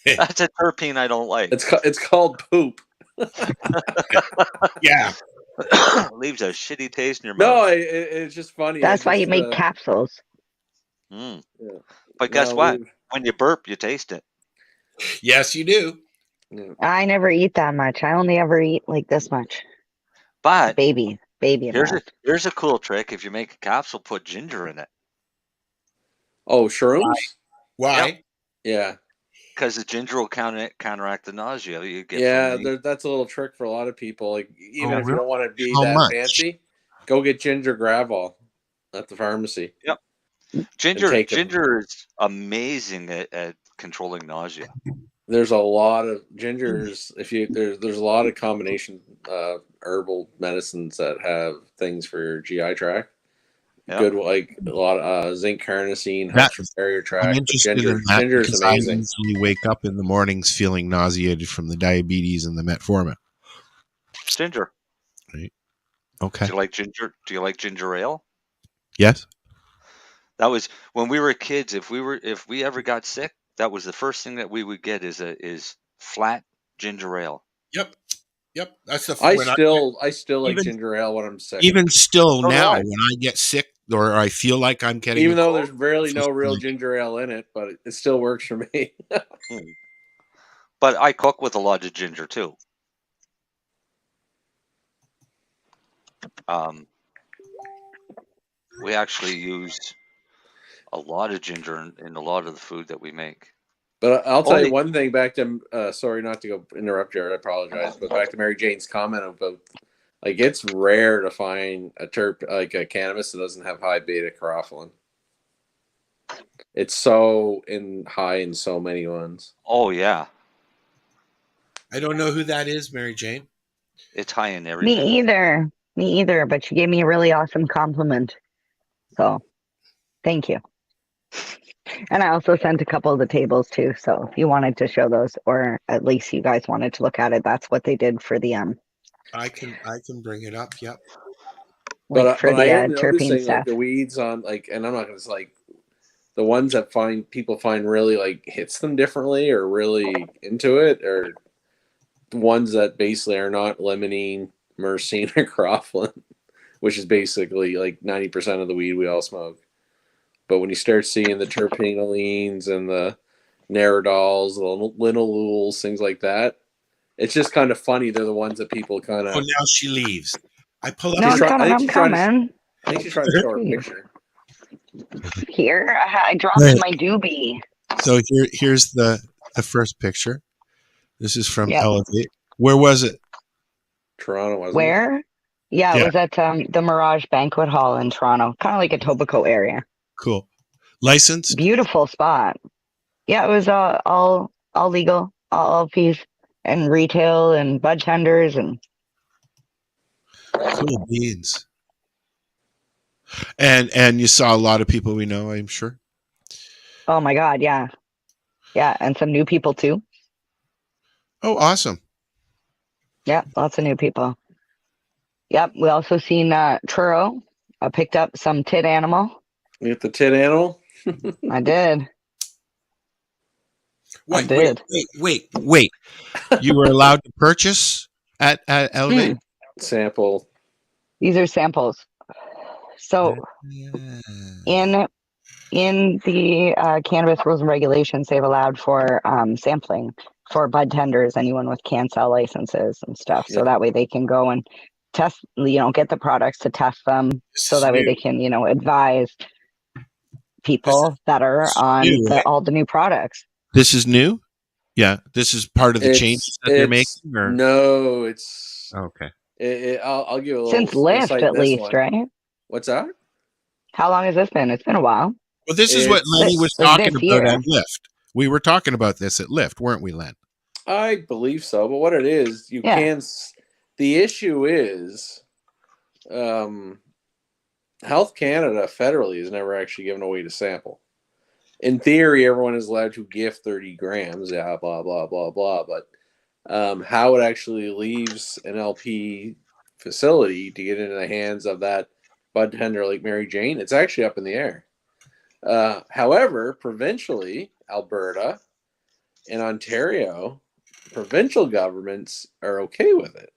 That's a terpene I don't like. it's called poop. Yeah. Leaves a shitty taste in your No, mouth. it's just funny. That's why you make capsules. But guess what? When you burp, you taste it. Yes, you do. I never eat that much. I only ever eat like this much. But Baby amount. here's a cool trick. If you make a capsule, put ginger in it. Oh, shrooms? Why? Yeah. Because the ginger will counteract the nausea you get. Yeah, from the, that's a little trick for a lot of people. Like, even Oh, if you don't want to be How that much? fancy, go get ginger Gravol at the pharmacy. Yep. Ginger is amazing at controlling nausea. There's a lot of gingers. If you there's a lot of combination herbal medicines that have things for your GI tract. Yep. Good, like a lot of zinc carnosine That- helps your barrier tract. I'm but interested in that ginger is because I amazing. usually wake up in the mornings feeling nauseated from the diabetes and the metformin. Ginger. Okay. Do you like ginger? Do you like ginger ale? Yes. That was when we were kids. If we ever got sick, that was the first thing that we would get is flat ginger ale. Yep. That's the. I still like even- ginger ale when I'm sick. Even still So do now, I. when I get sick or I feel like I'm getting, Even a though cold, there's barely no just real like- ginger ale in it, but it still works for me. But I cook with a lot of ginger too. We actually use a lot of ginger in a lot of the food that we make. But I'll tell Only- you one thing back to sorry not to go interrupt you. I apologize, but back to Mary Jane's comment about like it's rare to find a like a cannabis that doesn't have high beta carotene. It's so high in so many ones. Oh yeah, I don't know who that is, Mary Jane. it's high in everything. Me either, but you gave me a really awesome compliment. So, thank you. And I also sent a couple of the tables too, so if you wanted to show those, or at least you guys wanted to look at it, that's what they did for the I can bring it up. Yep. like for but I the am terpene noticing like stuff. the weeds on like, and I'm not gonna say like the ones that people find really like hits them differently or really into it, or the ones that basically are not limonene, myrcene, or carotene, which is basically like 90% of the weed we all smoke. But when you start seeing the terpenolines and the Nerodols, the linalool, things like that, it's just kind of funny. They're the ones that people kind of. Oh, now she leaves. I pull up. No, She's I'm she's coming. I think she's trying to show her picture. Here, I dropped Right. my doobie. So here's the first picture. This is from Yep. Elevate. Where was it? Toronto, wasn't it? Where? Yeah, it Yeah. was at the Mirage Banquet Hall in Toronto, kind of like a Etobicoke area. Cool. Licensed? Beautiful spot. Yeah, it was all legal, all LPs and retail and bud tenders and Cool beans. And you saw a lot of people we know, I'm sure. oh my god, yeah, and some new people too. Oh, awesome. Yeah, lots of new people. Yep, we also seen Truro. I picked up some tit animal. You get the tit animal. I did. Wait. You were allowed to purchase at Elevate? Sample. These are samples. So in the cannabis rules and regulations, they've allowed for sampling for bud tenders, anyone with CanSal licenses and stuff. So Yeah. that way they can go and test, get the products to test them. So that way they can, advise people that are on new, right? all the new products. This is new? Yeah. This is part of the changes that they're making? Or? No, it's Okay. I'll give a little Since Lyft, insight at in this least, one. right? What's that? How long has this been? It's been a while. Well, this is what It's- Lenny was Like talking this about year. at Lyft. We were talking about this at Lyft, weren't we, Len? I believe so, but what it is, you Yeah. can. The issue is, Health Canada federally has never actually given away to sample. In theory, everyone is allowed to gift 30 grams. Yeah, blah blah blah blah. But how it actually leaves an LP facility to get into the hands of that bud tender like Mary Jane, it's actually up in the air. However, provincially, Alberta and Ontario, provincial governments are okay with it.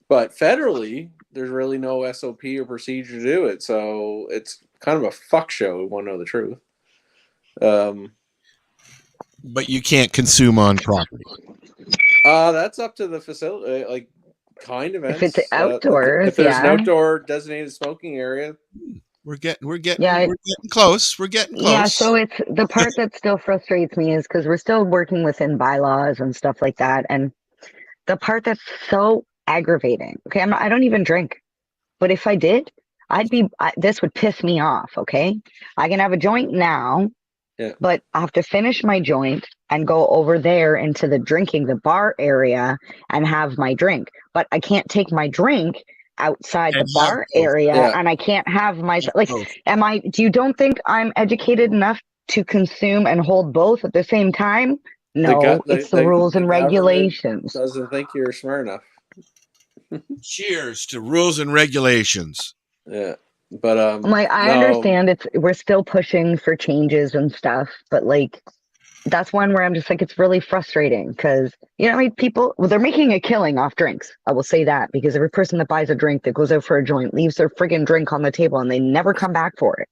But federally, there's really no SOP or procedure to do it. So it's kind of a fuck show. We want to know the truth. But you can't consume on property. That's up to the facility, like kind events. If it's outdoors, if there's yeah. an outdoor designated smoking area, We're getting Yeah, close. We're getting close. Yeah, so it's the part that still frustrates me is because we're still working within bylaws and stuff like that. And the part that's so aggravating. Okay, I don't even drink, but if I did, this would piss me off. Okay, I can have a joint now, yeah. but I have to finish my joint and go over there into the bar area and have my drink. But I can't take my drink outside the bar area, and I can't have my you don't think I'm educated enough to consume and hold both at the same time? No, it's the rules and regulations. Doesn't think you're smart enough. Cheers to rules and regulations. Yeah, but I understand we're still pushing for changes and stuff, but like that's one where I'm just like, it's really frustrating because, you know, people, they're making a killing off drinks. I will say that because every person that buys a drink that goes out for a joint leaves their friggin' drink on the table and they never come back for it.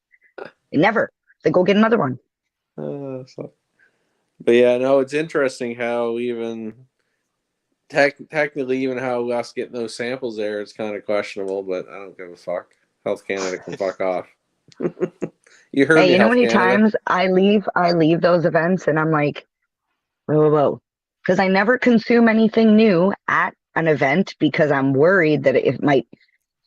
They go get another one. But yeah, no, it's interesting how even technically even how us getting those samples there, it's kind of questionable, but I don't give a fuck. Health Canada can fuck off. You heard me. You know how many Canada. times I leave those events and I'm like, whoa, because I never consume anything new at an event because I'm worried that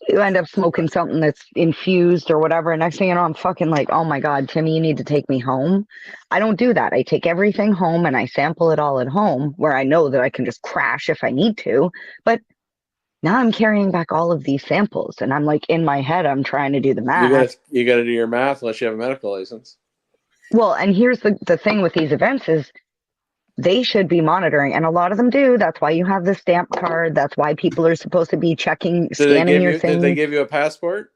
you end up smoking something that's infused or whatever. And next thing you know, I'm fucking like, oh my God, Timmy, you need to take me home. I don't do that. I take everything home and I sample it all at home where I know that I can just crash if I need to. But now I'm carrying back all of these samples and I'm like, in my head, I'm trying to do the math. You got to do your math unless you have a medical license. Well, and here's the thing with these events is they should be monitoring, and a lot of them do. That's why you have the stamp card. That's why people are supposed to be scanning your thing. Did they give you a passport?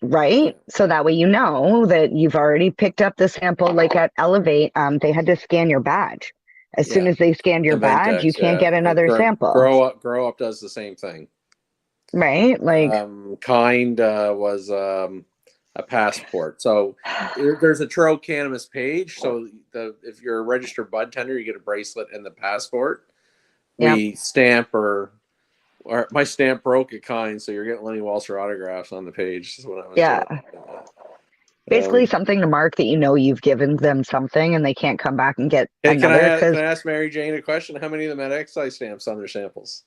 Right. So that way you know that you've already picked up the sample. Like at Elevate, they had to scan your badge. As soon as they scanned your badge, you can't get another sample. Grow Up does the same thing. Right. Like Kind was a passport. So there's a True Cannabis page. So if you're a registered bud tender, you get a bracelet and the passport. We stamp or my stamp broke at Kind, so you're getting Lenny Walser autographs on the page. Is what I was doing. Basically something to mark that you know you've given them something and they can't come back and get another. Can I ask Mary Jane a question? How many of them had excise stamps on their samples?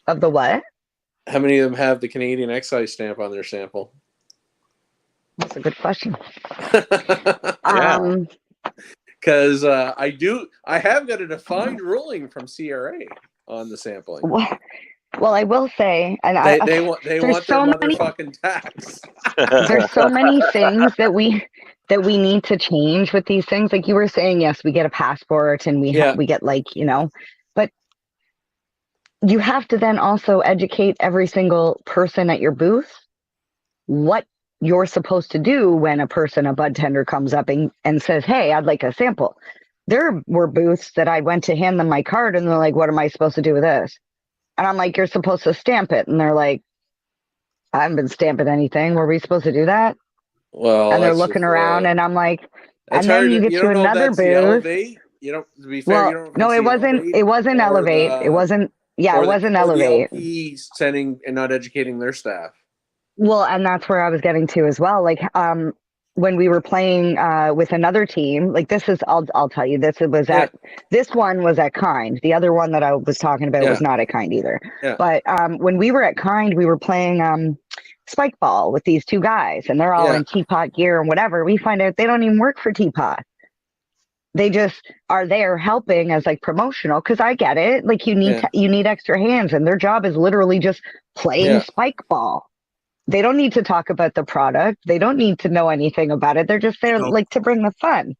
Of the what? How many of them have the Canadian excise stamp on their sample? That's a good question. Because I have got a defined ruling from CRA on the sampling. Well, I will say, and they want their motherfucking tax. There's so many things that we need to change with these things. Like you were saying, yes, we get a passport and we get but you have to then also educate every single person at your booth what you're supposed to do when a bud tender comes up and says, hey, I'd like a sample. There were booths that I went to hand them my card and they're like, what am I supposed to do with this? And I'm like, you're supposed to stamp it. And they're like, I haven't been stamping anything. Were we supposed to do that? Well, and they're looking around and I'm like, and then you get to another booth. You don't, to be fair, well, no, it wasn't Elevate. It wasn't Elevate. The sending and not educating their staff. Well, and that's where I was getting to as well. Like, when we were playing with another team, like this is, I'll tell you, this one was at Kind. The other one that I was talking about was not at Kind either. Yeah. But when we were at Kind, we were playing spike ball with these two guys, and they're all in Teapot gear and whatever. We find out they don't even work for Teapot. They just are there helping as like promotional. Because I get it, like you need extra hands, and their job is literally just playing spike ball. They don't need to talk about the product. They don't need to know anything about it. They're just there like to bring the fun.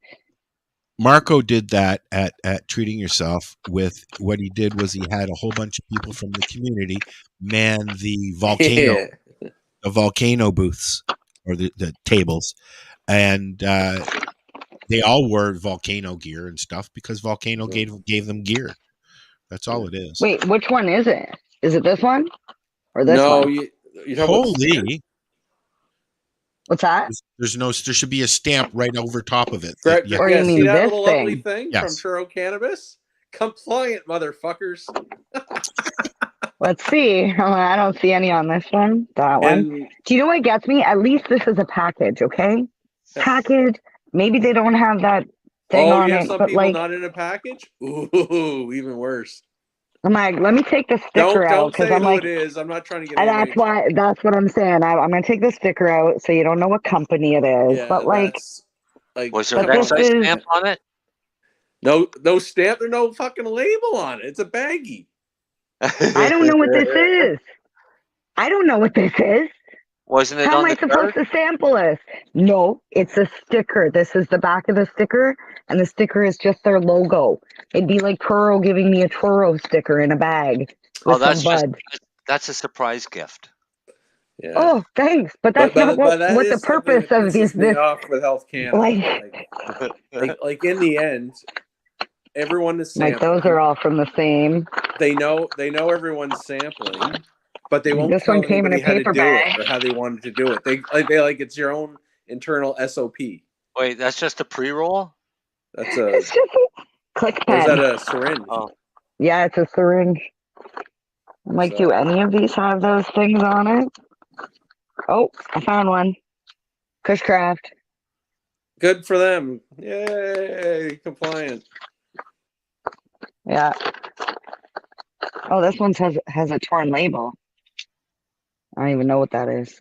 Marco did that at Treating Yourself. With what he did was he had a whole bunch of people from the community man the volcano booths or the tables, and they all wore volcano gear and stuff because Volcano gave them gear. That's all it is. Wait, which one is it? Is it this one or this one? Holy! What's that? There should be a stamp right over top of it. Greg, Or you mean see that this little ugly thing? thing Yes. from Churro Cannabis? Compliant, motherfuckers. Let's see. I don't see any on this one. That one. And Do you know what gets me? At least this is a package, okay? Package. Maybe they don't have that thing on you have it, some but people like, not in a package? Ooh, even worse. I'm like, let me take the sticker out Don't because say I'm who like, it is. I'm not trying to get and anybody. that's what I'm saying. I'm gonna take the sticker out so you don't know what company it is. Yeah, but like, that's like. Was there an But this excise is- stamp on it? No stamp. There's no fucking label on it. It's a baggie. I don't know what this is. I don't know what this is. Wasn't it How on am I the supposed card? to sample this? No, it's a sticker. This is the back of the sticker, and the sticker is just their logo. It'd be like Toro giving me a Toro sticker in a bag with that's some bud. that's a surprise gift. Yeah. Oh, thanks, but that's not what that the is something purpose that of pisses me this. off with Health Canada. Like, Like in the end, everyone is like sampling. those are all from the same. They know everyone's sampling, but they won't This tell one came in anybody a how to paper do bag. it or how they wanted to do it. They like it's your own internal SOP. Wait, that's just a pre-roll? That's a It's just a click or is pen. that a syringe? Oh, Yeah, it's a syringe. I'm like, So- do any of these have those things on it? Oh, I found one. Cushcraft. Good for them. Yay, compliant. Yeah. Oh, this one has a torn label. I don't even know what that is.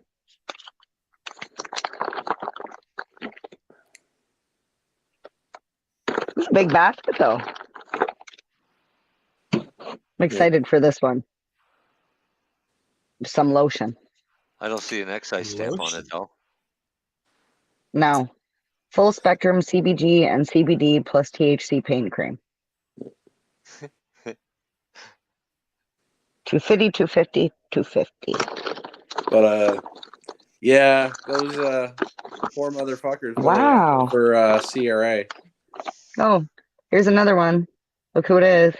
It's a big basket, though. I'm excited for this one. Some lotion. I don't see an excise stamp on it though. No. Full spectrum CBG and CBD plus THC pain cream. 250, 250, 250. But yeah, those poor motherfuckers. Wow. For CRA. Oh, here's another one. Look who it is.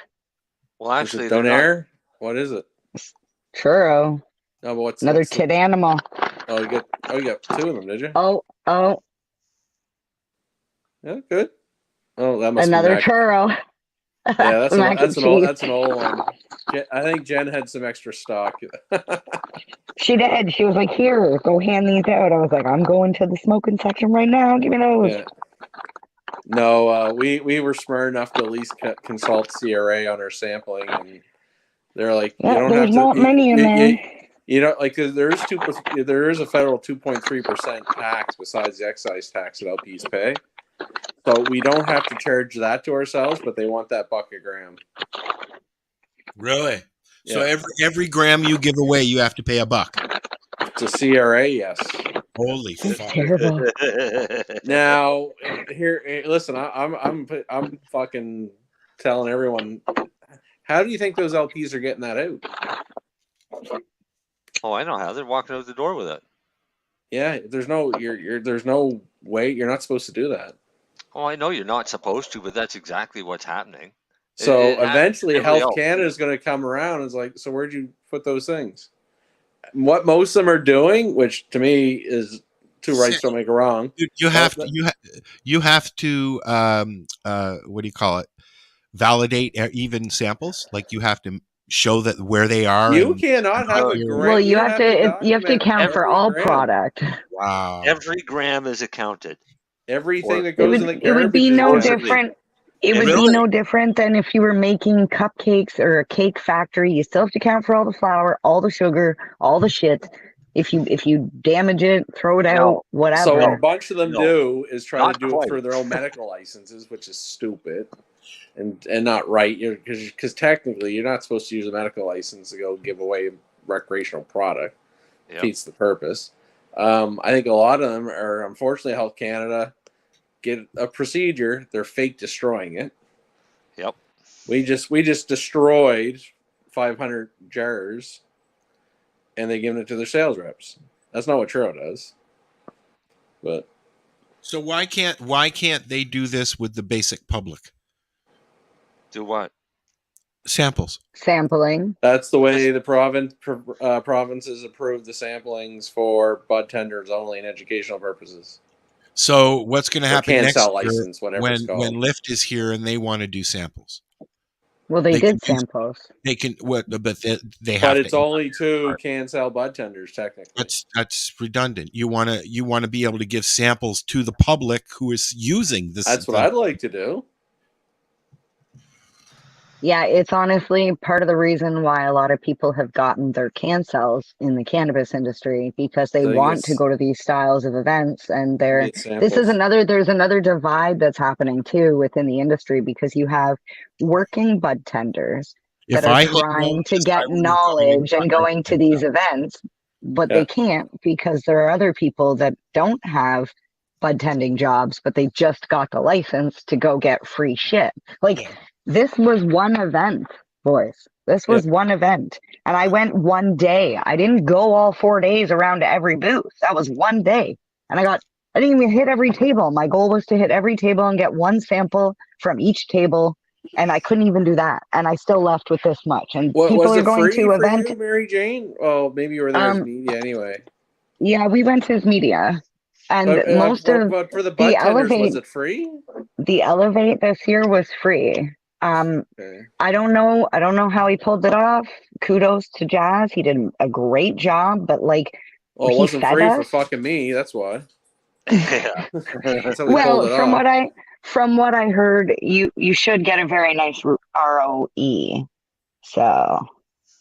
Well, Is actually, it they're not- Donair? What is it? Churro. No, but what's Another what's the- tit animal. Oh, you got two of them, did you? Oh, Yeah, good. Oh, that must another be Mac. churro. Yeah, that's Mac and cheese. an old one. I think Jen had some extra stock. She did. She was like, "Here, go hand these out." I was like, "I'm going to the smoking section right now. Give me those." Yeah. No, we were smart enough to at least consult CRA on our sampling, and they're like, Yeah, you don't there's have to. not many in there. You know, like there is a federal 2.3% tax besides the excise tax that LPs pay, so we don't have to charge that to ourselves, but they want that buck a gram. Really? So Yeah. every gram you give away, you have to pay $1. To CRA, yes. Holy It's fuck! terrible. Now, here, listen. I'm fucking telling everyone. How do you think those LPs are getting that out? Oh, I know how they're walking out the door with it. Yeah, there's no there's no way you're not supposed to do that. Oh, I know you're not supposed to, but that's exactly what's happening. So It happens eventually, every Health else. Canada is going to come around and is like, so where'd you put those things? What most of them are doing, which to me is two rights don't make a wrong. You have to you have to what do you call it? Validate even samples. Like you have to show that where they are. You and- cannot have a gram. Well, you have to document count for every all gram. product. Wow. Every gram is accounted. Everything that It goes would, in the it would be garbage is no counted. different. It would Really? be no different than if you were making cupcakes or a cake factory. You still have to count for all the flour, all the sugar, all the shit. If you damage it, throw it out, No. whatever. So what a bunch of them No. do is try Not to do quite. it for their own medical licenses, which is stupid and not right. Because technically, you're not supposed to use a medical license to go give away a recreational product. Yep. Defeats the purpose. I think a lot of them are, unfortunately, Health Canada get a procedure. They're fake destroying it. Yep. We just destroyed 500 jars, and they give it to their sales reps. That's not what Churro does. But So why can't they do this with the basic public? Do what? Samples. Sampling. That's the way the provinces approve the samplings for bud tenders only in educational purposes. So what's going to happen next sell year license, whatever it's called. when Lyft is here and they want to do samples? Well, they did samples. They can what, but they have. But it's only 2 can-sell bud tenders, technically. That's redundant. You want to be able to give samples to the public who is using this. That's what I'd like to do. Yeah, it's honestly part of the reason why a lot of people have gotten their can-sells in the cannabis industry, because they want to go to these styles of events, and there's another divide that's happening too within the industry, because you have working bud tenders that are trying to get knowledge and going to these events, but they can't because there are other people that don't have bud tending jobs, but they just got the license to go get free shit. Like, this was one event, boys. This was one event. And I went one day. I didn't go all 4 days around to every booth. That was one day. And I didn't even hit every table. My goal was to hit every table and get one sample from each table. And I couldn't even do that. And I still left with this much. And people are going to event. You, Mary Jane? Oh, maybe you were there as media anyway. Yeah, we went to media. And but for the bud tenders, was it free? The Elevate this year was free. I don't know how he pulled it off. Kudos to Jazz. He did a great job, but like, well, it wasn't free for fucking me. That's why. That's how well, from what I heard, you should get a very nice ROE. So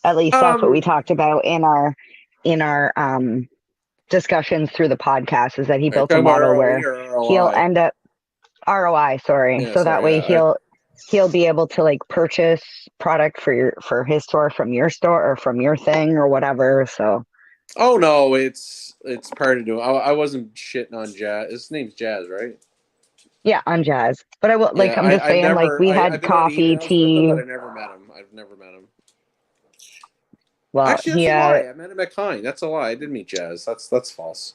at least that's what we talked about in our discussions through the podcast, is that he built a model where he'll end up ROI. That way he'll be able to like purchase product for his store from your store or from your thing or whatever. So, oh no, it's part of doing. I wasn't shitting on Jazz. His name's Jazz, right? Yeah, on Jazz. But I will like. I'm just saying, like, we had coffee, tea. But I never met him. I've never met him. Well, actually, that's a lie. I met him at Kind. That's a lie. I didn't meet Jazz. That's false.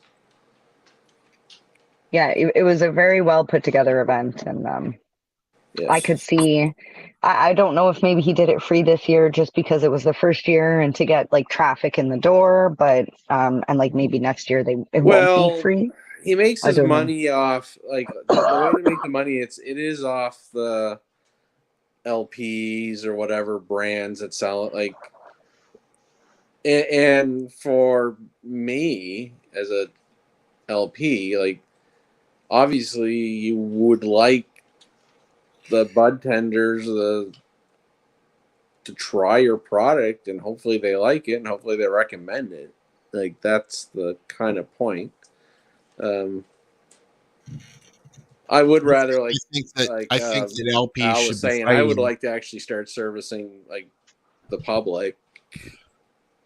Yeah, it was a very well put together event, and yes. I could see. I don't know if maybe he did it free this year just because it was the first year and to get like traffic in the door, but and like maybe next year it won't be free. He makes his money off like the way to make the money. It is off the LPs or whatever brands that sell it. Like, and for me as a LP, like obviously you would like the bud tenders to try your product, and hopefully they like it and hopefully they recommend it. Like, that's the kind of point. I would rather I think that LP Al should was saying, I would like to actually start servicing like the public.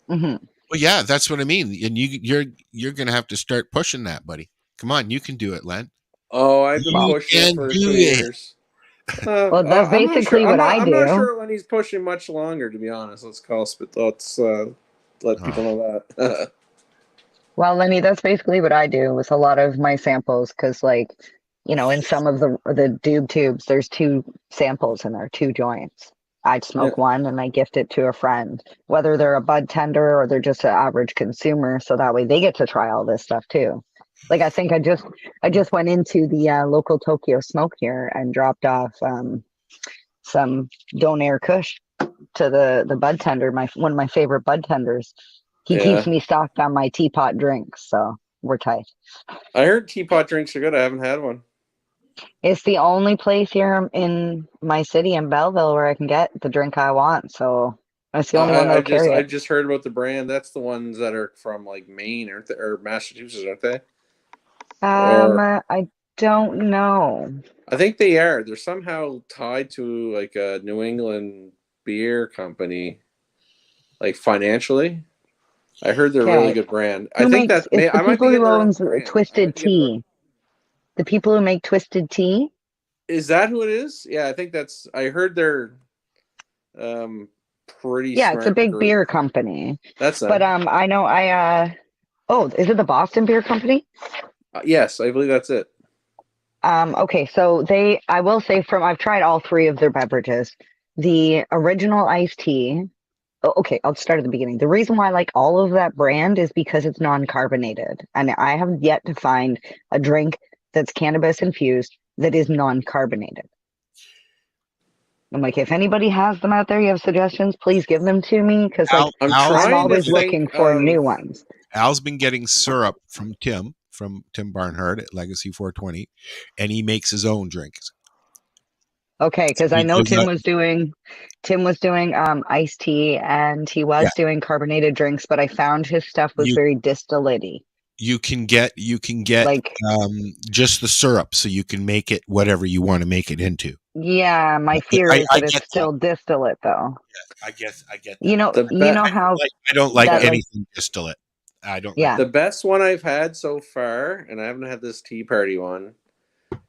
Mm-hmm. Well, yeah, that's what I mean. And you're going to have to start pushing that, buddy. Come on, you can do it, Len. Oh, I've been pushing it for 2 years. Well, that's basically what I do. I'm not sure when he's pushing much longer, to be honest. Let's let people know that. Well, Lenny, that's basically what I do with a lot of my samples, because, like, you know, in some of the doob tubes, there's 2 samples and there are 2 joints. I'd smoke one and I gift it to a friend, whether they're a bud tender or they're just an average consumer, so that way they get to try all this stuff too. Like, I think I just went into the local Tokyo Smoke here and dropped off some Donair Kush to the bud tender, one of my favorite bud tenders. He keeps me stocked on my teapot drinks, so we're tight. I heard teapot drinks are good. I haven't had one. It's the only place here in my city in Belleville where I can get the drink I want, so that's the only one that'll carry it. I just heard about the brand. That's the ones that are from like Maine or Massachusetts, aren't they? I don't know. I think they are. They're somehow tied to like a New England beer company, like financially. I heard they're a really good brand. I think that's the people who owns Twisted Tea. The people who make Twisted Tea. Is that who it is? Yeah, I think that's. I heard they're pretty. Yeah, it's a big beer company. That's. But I know oh, is it the Boston Beer Company? Yes, I believe that's it. Okay, so I will say I've tried all 3 of their beverages. The original iced tea. Oh, okay, I'll start at the beginning. The reason why I like all of that brand is because it's non-carbonated. And I have yet to find a drink that's cannabis infused that is non-carbonated. I'm like, if anybody has them out there, you have suggestions, please give them to me, because like I'm always looking for new ones. Al's been getting syrup from Tim Barnhart at Legacy 420, and he makes his own drinks. Okay, because I know Tim was doing iced tea, and he was doing carbonated drinks, but I found his stuff was very distillate-y. You can get like just the syrup, so you can make it whatever you want to make it into. Yeah, my fear is that it's still distillate, though. I get that. You know how I don't like anything distillate. I don't. Yeah, the best one I've had so far, and I haven't had this tea party one,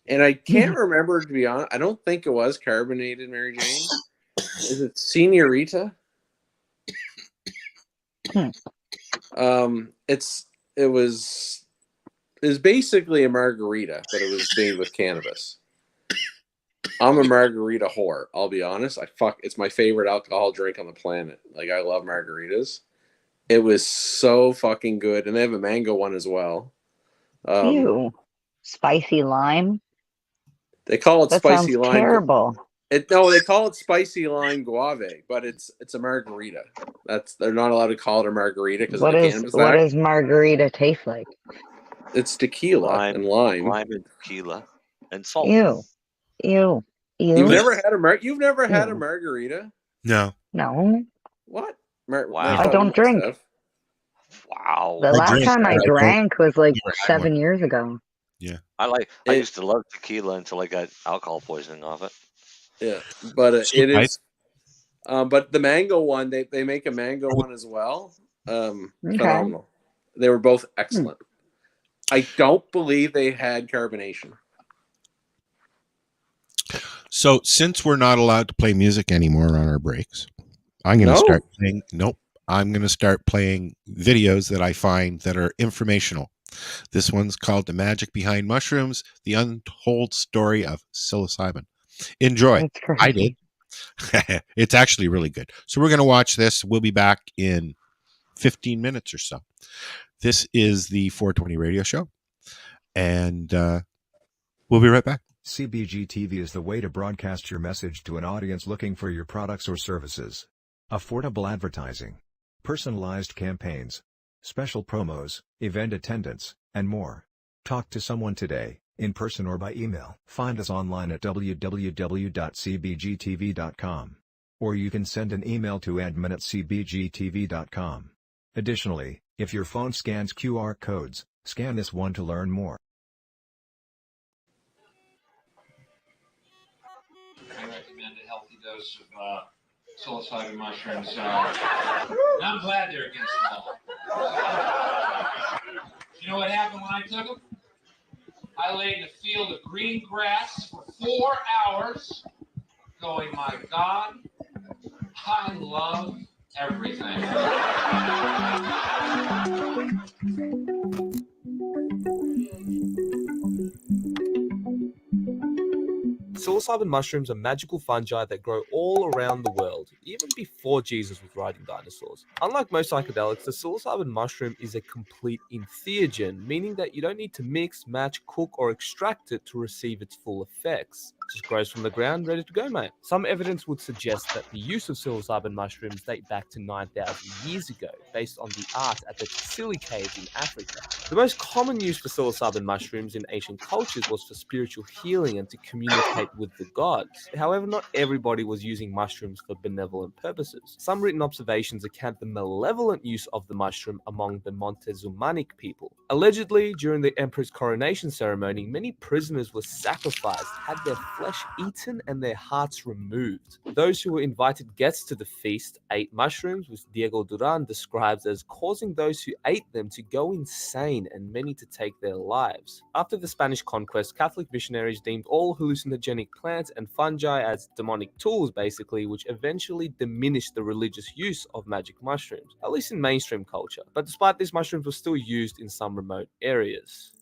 and I can't remember, to be honest. I don't think it was carbonated, Mary Jane. Is it Senorita? It was basically a margarita, but it was made with cannabis. I'm a margarita whore, I'll be honest. It's my favorite alcohol drink on the planet. Like, I love margaritas. It was so fucking good. And they have a mango one as well. Ew. Spicy lime? They call it spicy lime. Terrible. No, they call it spicy lime guave, but it's a margarita. They're not allowed to call it a margarita because of the cannabis act. What does margarita taste like? It's tequila and lime. Lime and tequila and salt. Ew. You've never had a margarita? No. What? Wow. I don't drink. Stuff. Wow. The last time I drank was like 7 years ago. Yeah. I used to love tequila until I got alcohol poisoning off it. Yeah, but it is. But the mango one, they make a mango one as well. Phenomenal. They were both excellent. I don't believe they had carbonation. So since we're not allowed to play music anymore on our breaks, I'm going to start playing. Nope. I'm going to start playing videos that I find that are informational. This one's called The Magic Behind Mushrooms, The Untold Story of Psilocybin. Enjoy. I did. It's actually really good. So we're going to watch this. We'll be back in 15 minutes or so. This is the 420 radio show, and we'll be right back. CBG TV is the way to broadcast your message to an audience looking for your products or services. Affordable advertising, personalized campaigns, special promos, event attendance, and more. Talk to someone today, in person or by email. Find us online at www.cbgtv.com. Or you can send an email to admin@cbgtv.com. Additionally, if your phone scans QR codes, scan this one to learn more. I recommend a healthy dose of psilocybin mushrooms. And I'm glad they're against the law. You know what happened when I took them? I lay in a field of green grass for 4 hours going, my God, I love everything. Psilocybin mushrooms are magical fungi that grow all around the world, even before Jesus was riding dinosaurs. Unlike most psychedelics, the psilocybin mushroom is a complete entheogen, meaning that you don't need to mix, match, cook, or extract it to receive its full effects. It just grows from the ground, ready to go, mate. Some evidence would suggest that the use of psilocybin mushrooms date back to 9,000 years ago, based on the art at the Tsili caves in Africa. The most common use for psilocybin mushrooms in ancient cultures was for spiritual healing and to communicate with the gods. However, not everybody was using mushrooms for benevolent purposes. Some written observations account the malevolent use of the mushroom among the Montezumanic people. Allegedly, during the emperor's coronation ceremony, many prisoners were sacrificed, had their flesh eaten and their hearts removed. Those who were invited guests to the feast ate mushrooms, which Diego Duran describes as causing those who ate them to go insane and many to take their lives. After the Spanish conquest, Catholic missionaries deemed all hallucinogenic plants and fungi as demonic tools, basically, which eventually diminished the religious use of magic mushrooms, at least in mainstream culture. But despite this, mushrooms were still used in some remote areas.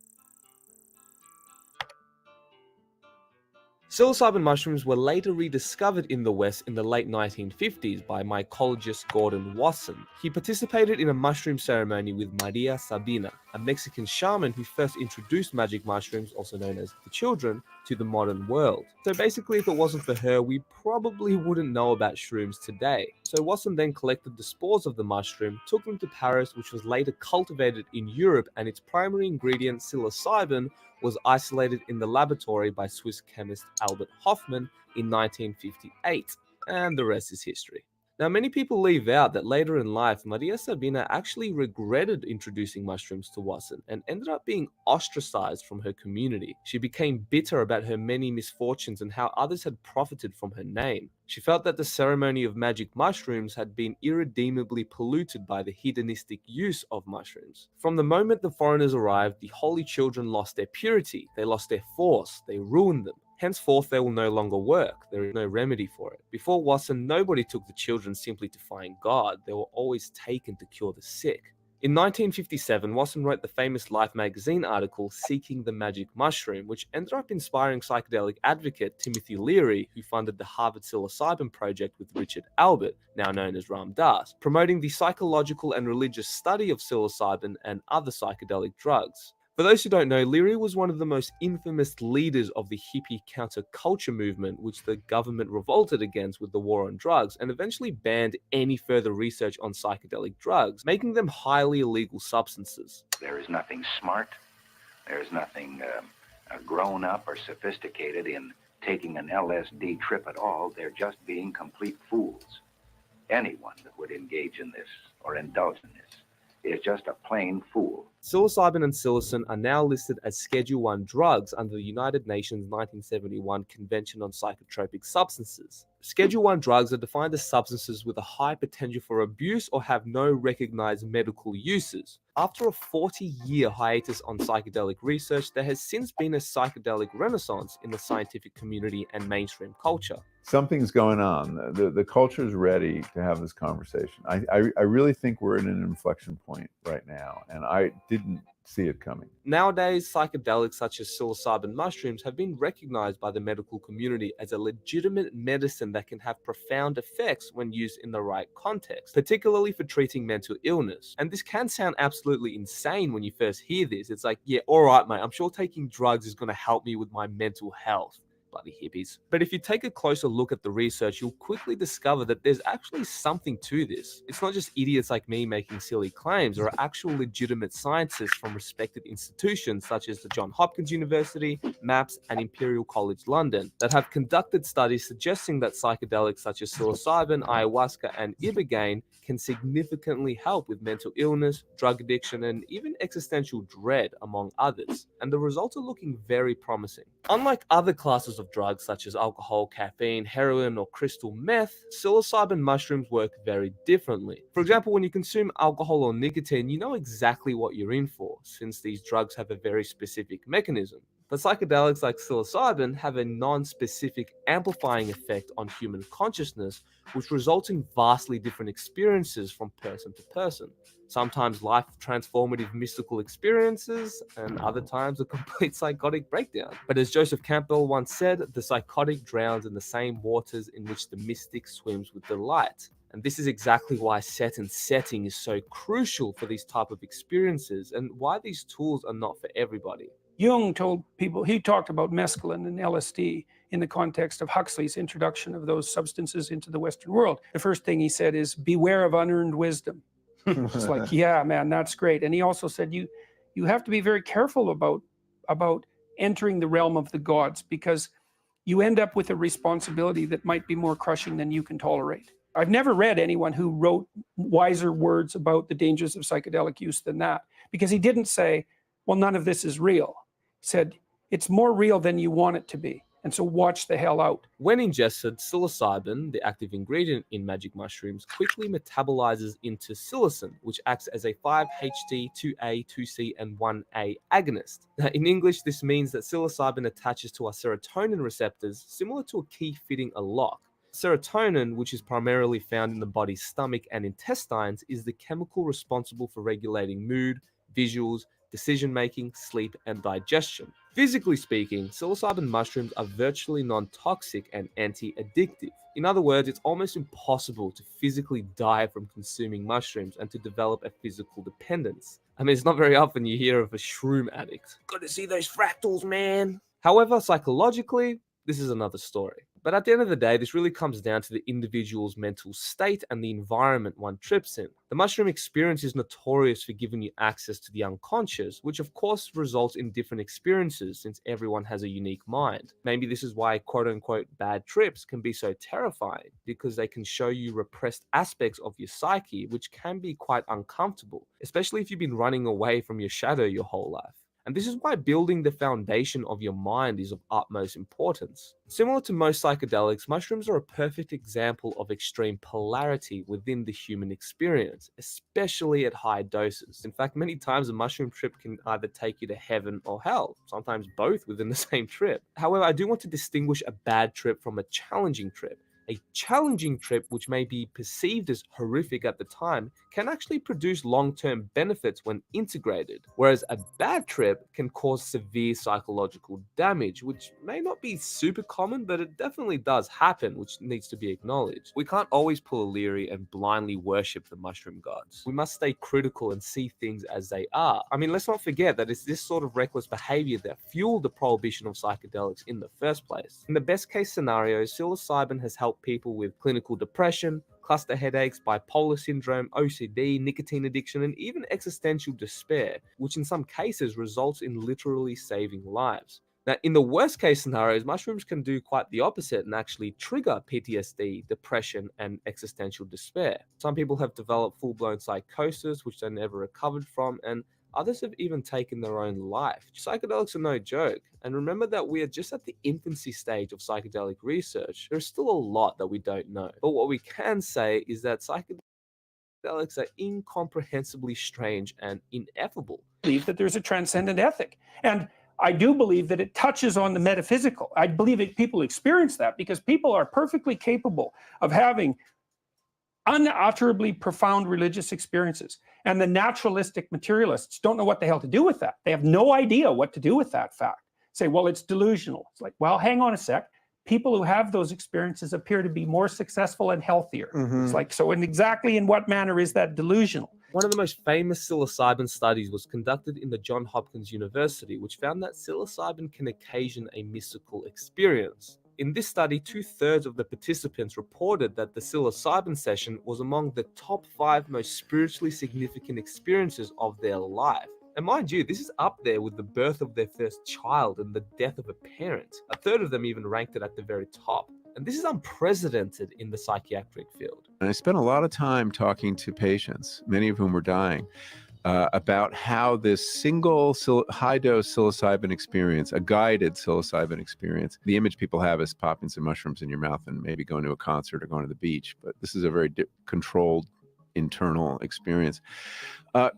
Psilocybin mushrooms were later rediscovered in the West in the late 1950s by mycologist Gordon Wasson. He participated in a mushroom ceremony with Maria Sabina, a Mexican shaman who first introduced magic mushrooms, also known as the children, to the modern world. So basically, if it wasn't for her, we probably wouldn't know about shrooms today. So Wasson then collected the spores of the mushroom, took them to Paris, which was later cultivated in Europe, and its primary ingredient, psilocybin, was isolated in the laboratory by Swiss chemist Albert Hofmann in 1958. And the rest is history. Now, many people leave out that later in life, Maria Sabina actually regretted introducing mushrooms to Wasson and ended up being ostracized from her community. She became bitter about her many misfortunes and how others had profited from her name. She felt that the ceremony of magic mushrooms had been irredeemably polluted by the hedonistic use of mushrooms. From the moment the foreigners arrived, the holy children lost their purity, they lost their force, they ruined them. Henceforth, they will no longer work. There is no remedy for it. Before Wasson, nobody took the children simply to find God. They were always taken to cure the sick. In 1957, Wasson wrote the famous Life magazine article, Seeking the Magic Mushroom, which ended up inspiring psychedelic advocate Timothy Leary, who funded the Harvard Psilocybin Project with Richard Albert, now known as Ram Dass, promoting the psychological and religious study of psilocybin and other psychedelic drugs. For those who don't know, Leary was one of the most infamous leaders of the hippie counterculture movement, which the government revolted against with the war on drugs and eventually banned any further research on psychedelic drugs, making them highly illegal substances. There is nothing smart, there is nothing grown up or sophisticated in taking an LSD trip at all. They're just being complete fools. Anyone that would engage in this or indulge in this is just a plain fool. Psilocybin and psilocin are now listed as Schedule I drugs under the United Nations 1971 Convention on Psychotropic Substances. Schedule I drugs are defined as substances with a high potential for abuse or have no recognized medical uses. After a 40-year hiatus on psychedelic research, there has since been a psychedelic renaissance in the scientific community and mainstream culture. Something's going on. The culture is ready to have this conversation. I really think we're in an inflection point right now, and I didn't see it coming. Nowadays, psychedelics such as psilocybin mushrooms have been recognized by the medical community as a legitimate medicine that can have profound effects when used in the right context, particularly for treating mental illness. And this can sound absolutely insane when you first hear this. It's like, yeah, all right, mate, I'm sure taking drugs is going to help me with my mental health. Bloody hippies. But if you take a closer look at the research, you'll quickly discover that there's actually something to this. It's not just idiots like me making silly claims. There are actual legitimate scientists from respected institutions such as the Johns Hopkins University, MAPS, and Imperial College London that have conducted studies suggesting that psychedelics such as psilocybin, ayahuasca, and ibogaine can significantly help with mental illness, drug addiction, and even existential dread, among others. And the results are looking very promising. Unlike other classes of drugs such as alcohol, caffeine, heroin, or crystal meth, psilocybin mushrooms work very differently. For example, when you consume alcohol or nicotine, you know exactly what you're in for, since these drugs have a very specific mechanism. But psychedelics like psilocybin have a non-specific amplifying effect on human consciousness, which results in vastly different experiences from person to person. Sometimes life-transformative mystical experiences, and other times a complete psychotic breakdown. But as Joseph Campbell once said, the psychotic drowns in the same waters in which the mystic swims with delight. And this is exactly why set and setting is so crucial for these type of experiences and why these tools are not for everybody. Jung told people, he talked about mescaline and LSD in the context of Huxley's introduction of those substances into the Western world. The first thing he said is, beware of unearned wisdom. It's like, yeah, man, that's great. And he also said, you have to be very careful about entering the realm of the gods, because you end up with a responsibility that might be more crushing than you can tolerate. I've never read anyone who wrote wiser words about the dangers of psychedelic use than that, because he didn't say, well, none of this is real. He said, it's more real than you want it to be. And so watch the hell out. When ingested, psilocybin, the active ingredient in magic mushrooms, quickly metabolizes into psilocin, which acts as a 5-HT, 2A, 2C, and 1A agonist. Now, in English, this means that psilocybin attaches to our serotonin receptors, similar to a key fitting a lock. Serotonin, which is primarily found in the body's stomach and intestines, is the chemical responsible for regulating mood, visuals, decision making, sleep, and digestion. Physically speaking, psilocybin mushrooms are virtually non-toxic and anti-addictive. In other words, it's almost impossible to physically die from consuming mushrooms and to develop a physical dependence. I mean, it's not very often you hear of a shroom addict. Got to see those fractals, man. However, psychologically, this is another story. But at the end of the day, this really comes down to the individual's mental state and the environment one trips in. The mushroom experience is notorious for giving you access to the unconscious, which of course results in different experiences since everyone has a unique mind. Maybe this is why quote-unquote bad trips can be so terrifying, because they can show you repressed aspects of your psyche, which can be quite uncomfortable, especially if you've been running away from your shadow your whole life. And this is why building the foundation of your mind is of utmost importance. Similar to most psychedelics, mushrooms are a perfect example of extreme polarity within the human experience, especially at high doses. In fact, many times a mushroom trip can either take you to heaven or hell, sometimes both within the same trip. However, I do want to distinguish a bad trip from a challenging trip. A challenging trip, which may be perceived as horrific at the time, can actually produce long-term benefits when integrated, whereas a bad trip can cause severe psychological damage, which may not be super common, but it definitely does happen, which needs to be acknowledged. We can't always pull a Leary and blindly worship the mushroom gods. We must stay critical and see things as they are. I mean, let's not forget that it's this sort of reckless behavior that fueled the prohibition of psychedelics in the first place. In the best case scenario, psilocybin has helped people with clinical depression, cluster headaches, bipolar syndrome, OCD, nicotine addiction, and even existential despair, which in some cases results in literally saving lives. Now, in the worst case scenarios, mushrooms can do quite the opposite and actually trigger PTSD, depression, and existential despair. Some people have developed full-blown psychosis, which they never recovered from, and others have even taken their own life. Psychedelics are no joke. And remember that we are just at the infancy stage of psychedelic research. There's still a lot that we don't know. But what we can say is that psychedelics are incomprehensibly strange and ineffable. I believe that there's a transcendent ethic. And I do believe that it touches on the metaphysical. I believe that people experience that because people are perfectly capable of having unutterably profound religious experiences. And the naturalistic materialists don't know what the hell to do with that. They have no idea what to do with that fact. Say, well, it's delusional. It's like, well, hang on a sec. People who have those experiences appear to be more successful and healthier. It's like, so exactly in what manner is that delusional? One of the most famous psilocybin studies was conducted in the Johns Hopkins University, which found that psilocybin can occasion a mystical experience. In this study, 2/3 of the participants reported that the psilocybin session was among the top 5 most spiritually significant experiences of their life. And mind you, this is up there with the birth of their first child and the death of a parent. 1/3 of them even ranked it at the very top. And this is unprecedented in the psychiatric field. And I spent a lot of time talking to patients, many of whom were dying, about how this single high-dose psilocybin experience, a guided psilocybin experience, the image people have is popping some mushrooms in your mouth and maybe going to a concert or going to the beach, but this is a very controlled internal experience,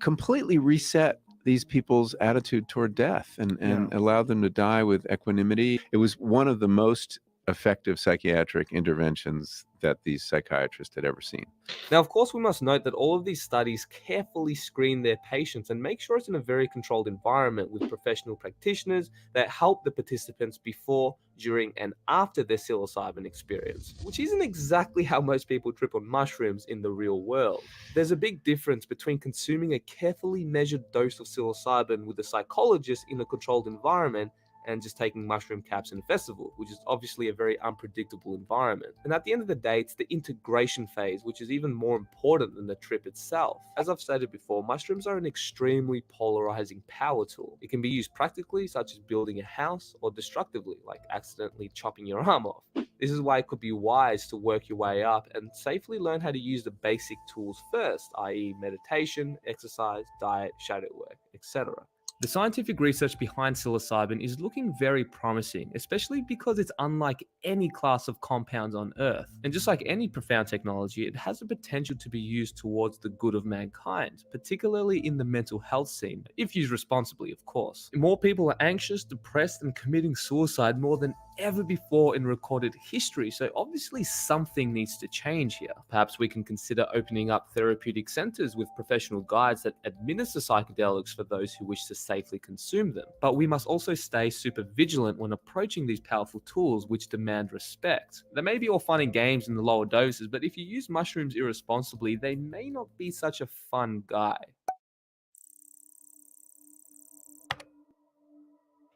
completely reset these people's attitude toward death and allowed them to die with equanimity. It was one of the most effective psychiatric interventions that these psychiatrists had ever seen. Now, of course, we must note that all of these studies carefully screen their patients and make sure it's in a very controlled environment with professional practitioners that help the participants before, during, and after their psilocybin experience, which isn't exactly how most people trip on mushrooms in the real world. There's a big difference between consuming a carefully measured dose of psilocybin with a psychologist in a controlled environment and just taking mushroom caps in a festival, which is obviously a very unpredictable environment. And at the end of the day, it's the integration phase, which is even more important than the trip itself. As I've stated before, mushrooms are an extremely polarizing power tool. It can be used practically, such as building a house, or destructively, like accidentally chopping your arm off. This is why it could be wise to work your way up and safely learn how to use the basic tools first, i.e. meditation, exercise, diet, shadow work, etc. The scientific research behind psilocybin is looking very promising, especially because it's unlike any class of compounds on Earth. And just like any profound technology, it has the potential to be used towards the good of mankind, particularly in the mental health scene, if used responsibly, of course. More people are anxious, depressed, and committing suicide more than ever before in recorded history. So obviously something needs to change here. Perhaps we can consider opening up therapeutic centers with professional guides that administer psychedelics for those who wish to safely consume them. But we must also stay super vigilant when approaching these powerful tools which demand respect. They may be all fun and games in the lower doses, but if you use mushrooms irresponsibly, they may not be such a fun guy.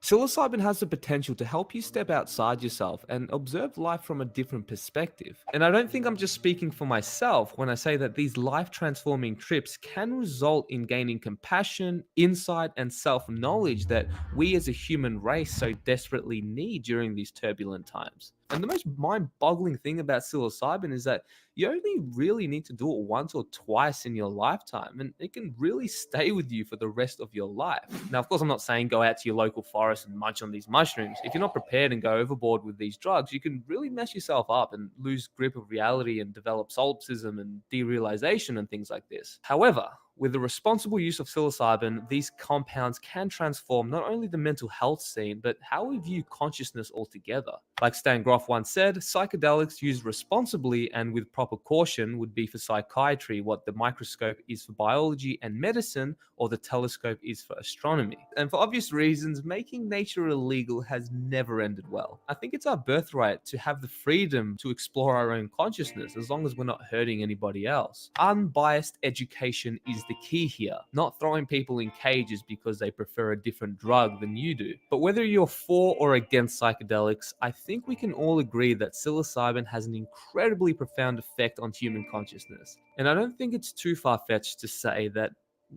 Psilocybin has the potential to help you step outside yourself and observe life from a different perspective. And I don't think I'm just speaking for myself when I say that these life-transforming trips can result in gaining compassion, insight, and self-knowledge that we as a human race so desperately need during these turbulent times. And the most mind-boggling thing about psilocybin is that you only really need to do it once or twice in your lifetime, and it can really stay with you for the rest of your life. Now, of course, I'm not saying go out to your local forest and munch on these mushrooms. If you're not prepared and go overboard with these drugs, you can really mess yourself up and lose grip of reality and develop solipsism and derealization and things like this. However, with the responsible use of psilocybin, these compounds can transform not only the mental health scene, but how we view consciousness altogether. Like Stan Grof once said, psychedelics used responsibly and with proper caution would be for psychiatry what the microscope is for biology and medicine, or the telescope is for astronomy. And for obvious reasons, making nature illegal has never ended well. I think it's our birthright to have the freedom to explore our own consciousness as long as we're not hurting anybody else. Unbiased education is the key here, not throwing people in cages because they prefer a different drug than you do. But whether you're for or against psychedelics, I think we can all agree that psilocybin has an incredibly profound effect on human consciousness. And I don't think it's too far-fetched to say that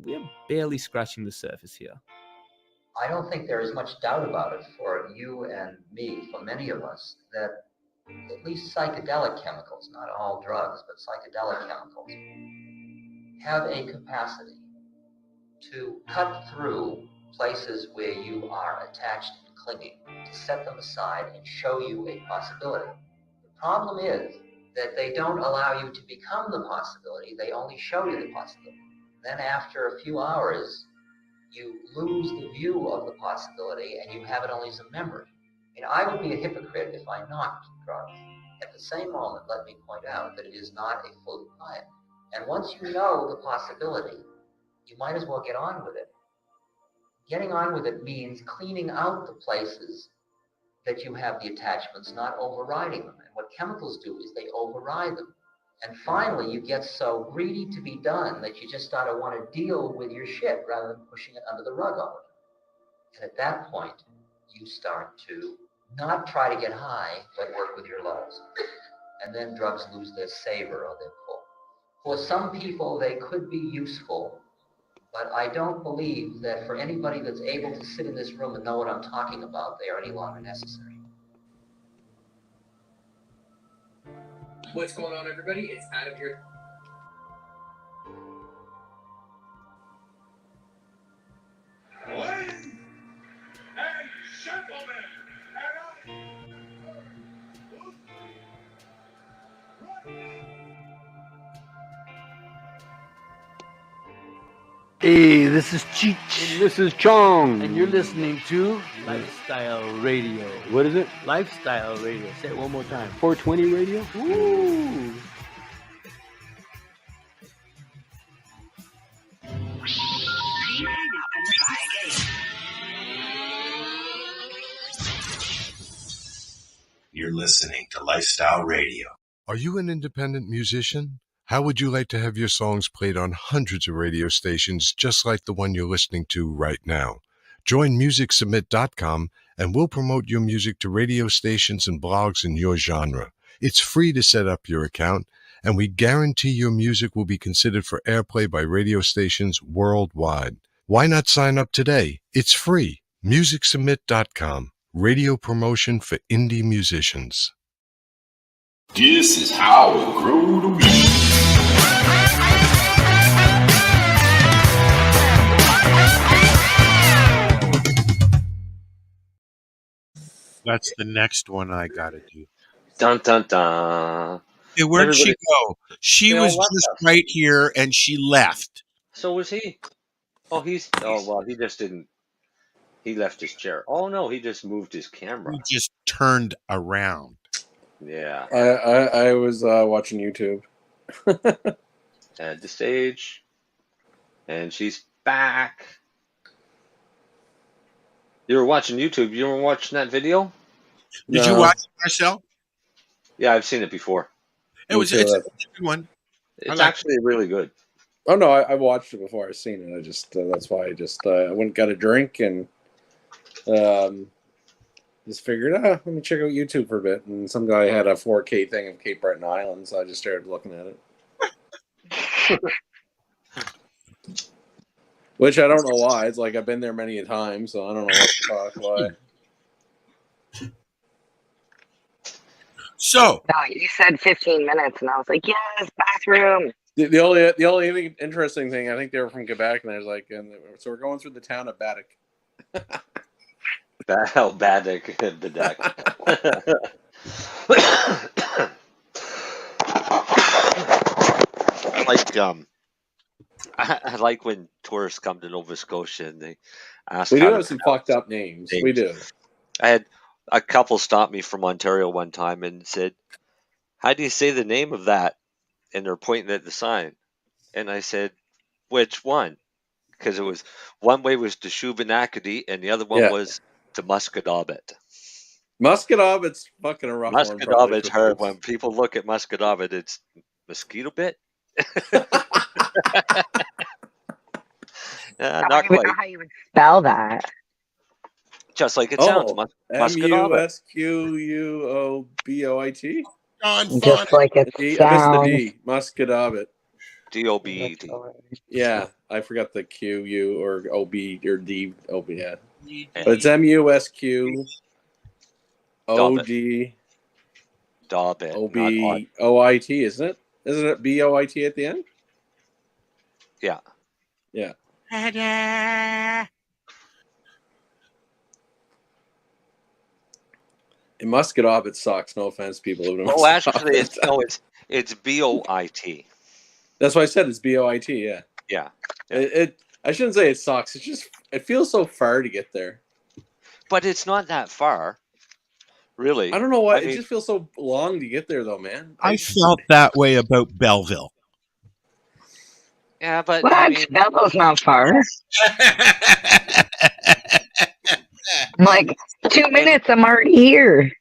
we're barely scratching the surface here. I don't think there is much doubt about it for you and me, for many of us, that at least psychedelic chemicals, not all drugs, but psychedelic chemicals, have a capacity to cut through places where you are attached and clinging, to set them aside and show you a possibility. The problem is that they don't allow you to become the possibility, they only show you the possibility. Then after a few hours, you lose the view of the possibility and you have it only as a memory. I would be a hypocrite if I knocked drugs. At the same moment, let me point out that it is not a full diet. And once you know the possibility, you might as well get on with it. Getting on with it means cleaning out the places that you have the attachments, not overriding them. And what chemicals do is they override them. And finally, you get so greedy to be done that you just start to want to deal with your shit rather than pushing it under the rug all the time. And at that point, you start to not try to get high, but work with your lows. And then drugs lose their savor or their pull. For some people, they could be useful, but I don't believe that for anybody that's able to sit in this room and know what I'm talking about, they are any longer necessary. What's going on, everybody? It's Adam here. Ladies and gentlemen, Hey, this is Cheech. And this is Chong. And you're listening to Lifestyle Radio. What is it? Lifestyle Radio. Say it one more time. 420 Radio? Woo! You're listening to Lifestyle Radio. Are you an independent musician? How would you like to have your songs played on hundreds of radio stations just like the one you're listening to right now? Join MusicSubmit.com and we'll promote your music to radio stations and blogs in your genre. It's free to set up your account, and we guarantee your music will be considered for airplay by radio stations worldwide. Why not sign up today? It's free. MusicSubmit.com. Radio promotion for indie musicians. This is how it grew to be. That's the next one I gotta do. Dun dun dun. Hey, where'd she go? She was just right here and she left. So was he. Oh, he just didn't. He left his chair. Oh no, he just moved his camera. He just turned around. Yeah. I was watching YouTube. At the stage. And she's back. You were watching YouTube. You were watching that video? Did you watch it, Marcel? Yeah, I've seen it before. It's a good one. It's actually really good. Oh no, I watched it before. I've seen it. I just that's why I just I went and got a drink and just figured, let me check out YouTube for a bit. And some guy had a 4K thing of Cape Breton Island, so I just started looking at it. Which I don't know why. It's like I've been there many a time, so I don't know what to talk why. So no, you said 15 minutes, and I was like, yes, bathroom. The only interesting thing, I think they were from Quebec, and I was like, so we're going through the town of Baddock. Baddock, Baddock. I like when tourists come to Nova Scotia and they ask. We do have some fucked up names. We do. I had a couple stop me from Ontario one time and said, "How do you say the name of that?" And they're pointing at the sign, and I said, "Which one?" Because it was one way was the Shubenacadie and the other one was the Musquodoboit. Musquodoboit's fucking a rough one. Musquodoboit's hard. When people look at Musquodoboit, it's mosquito bit. I Not don't even quite. know how you would spell that. Just like it sounds. Musquodoboit. Musquodoboit. Just like it I missed the sounds. D. Musquodoboit. DOBET. Yeah, I forgot the Q, U, or OB, or D, OB, yeah. But it's MUSQ, OD, Dobbit. OB, OIT, isn't it? Isn't it BOIT at the end? Yeah. Yeah. In Musquodoboit sucks. No offense, people who live in Oh, actually, Musquodoboit. it's BOIT. That's why I said it's BOIT. Yeah. Yeah. I shouldn't say it sucks. It's just it feels so far to get there. But it's not that far, really. I don't know why. I mean, it just feels so long to get there, though, man. I felt that way about Belleville. Yeah, but What? I mean, Belleville's not far. Like 2 minutes, I'm already here.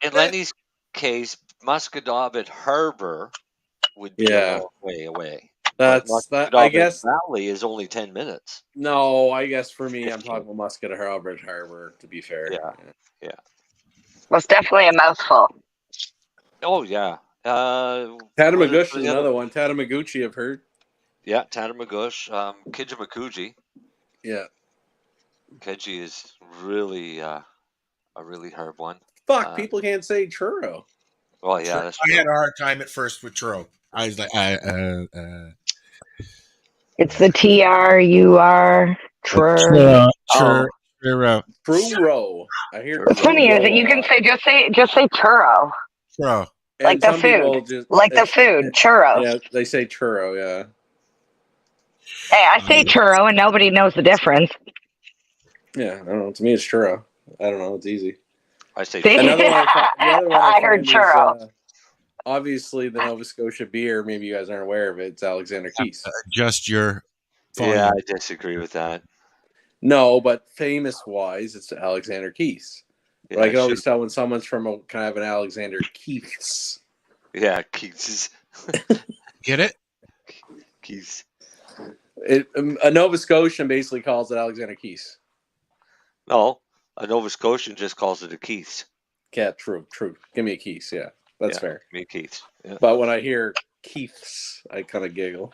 in Lenny's case, Musquodoboit Harbor would be a long way away. That's that. I Musquodoboit guess. Valley is only 10 minutes. No, I guess for me, I'm talking about Musquodoboit Harbor. To be fair. Yeah. Well, it's definitely a mouthful. Oh yeah. Tatamagouche is another one. Tatamaguchi, I've heard. Yeah, Tatamagouche. Kijamakuji. Yeah. Keji is really a really hard one. Fuck, people can't say churro. Well, yeah, that's I had a hard time at first with churro. I was like, It's the TRUR. churro. Churro. I hear. What's funny is that you can say just say churro. Churro. Like the food. Like the food. Churro. Yeah, they say churro. Yeah. Hey, I say churro and nobody knows the difference. Yeah, I don't know. To me, it's churro. I don't know. It's easy. I say See? another one. I heard churro. Obviously, the Nova Scotia beer. Maybe you guys aren't aware of it. It's Alexander Keith's. Just your. Yeah, I disagree with that. No, but famous wise, it's Alexander Keith's. Yeah, But I can I always should- tell when someone's from a kind of an Alexander Keith's. Yeah, Keith's. Get it? Keith's. A Nova Scotian basically calls it Alexander Keith's. No, a Nova Scotian just calls it a Keith's. Yeah, true. Give me a Keith's. Yeah, that's Yeah, fair. Me Keith's. Yeah. But when I hear Keith's, I kind of giggle.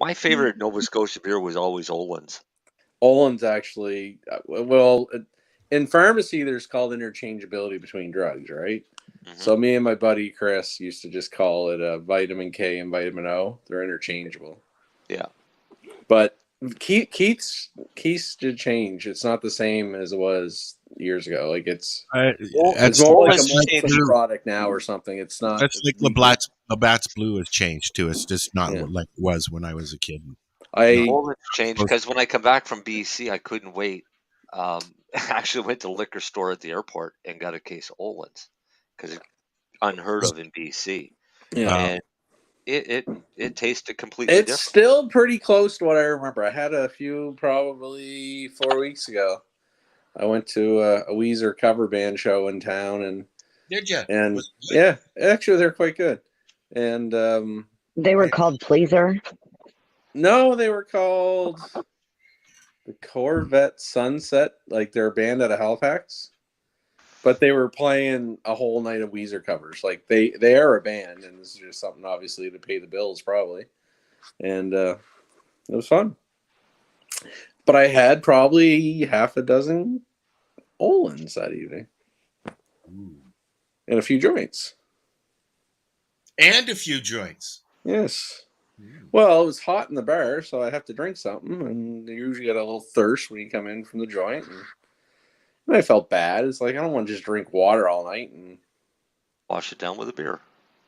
My favorite Nova Scotia beer was always Olin's. Olin's actually, well, in pharmacy, there's called interchangeability between drugs, right? Mm-hmm. So me and my buddy Chris used to just call it vitamin K and vitamin O. They're interchangeable. Yeah. But Keith's did change. It's not the same as it was years ago. Like it's more like a multiple product now or something. It's not. That's like Labatt's Blue has changed too. It's just not like it was when I was a kid. Olin's changed because when I come back from BC, I couldn't wait actually went to the liquor store at the airport and got a case of Olin's because it's unheard of in BC. Yeah. And it tasted completely It's different. still pretty close to what I remember. I had a few probably 4 weeks ago. I went to a Weezer cover band show in town, and did you? And yeah, actually, they're quite good. And they were called Pleaser. No, they were called the Corvette Sunset. Like they're a band out of Halifax, but they were playing a whole night of Weezer covers. Like they are a band, and this is just something obviously to pay the bills, probably. And it was fun. But I had probably half a dozen Olin's that evening. And a few joints. And a few joints. Yes. Well, it was hot in the bar, so I have to drink something. And you usually get a little thirst when you come in from the joint. And I felt bad. It's like, I don't want to just drink water all night. And wash it down with a beer.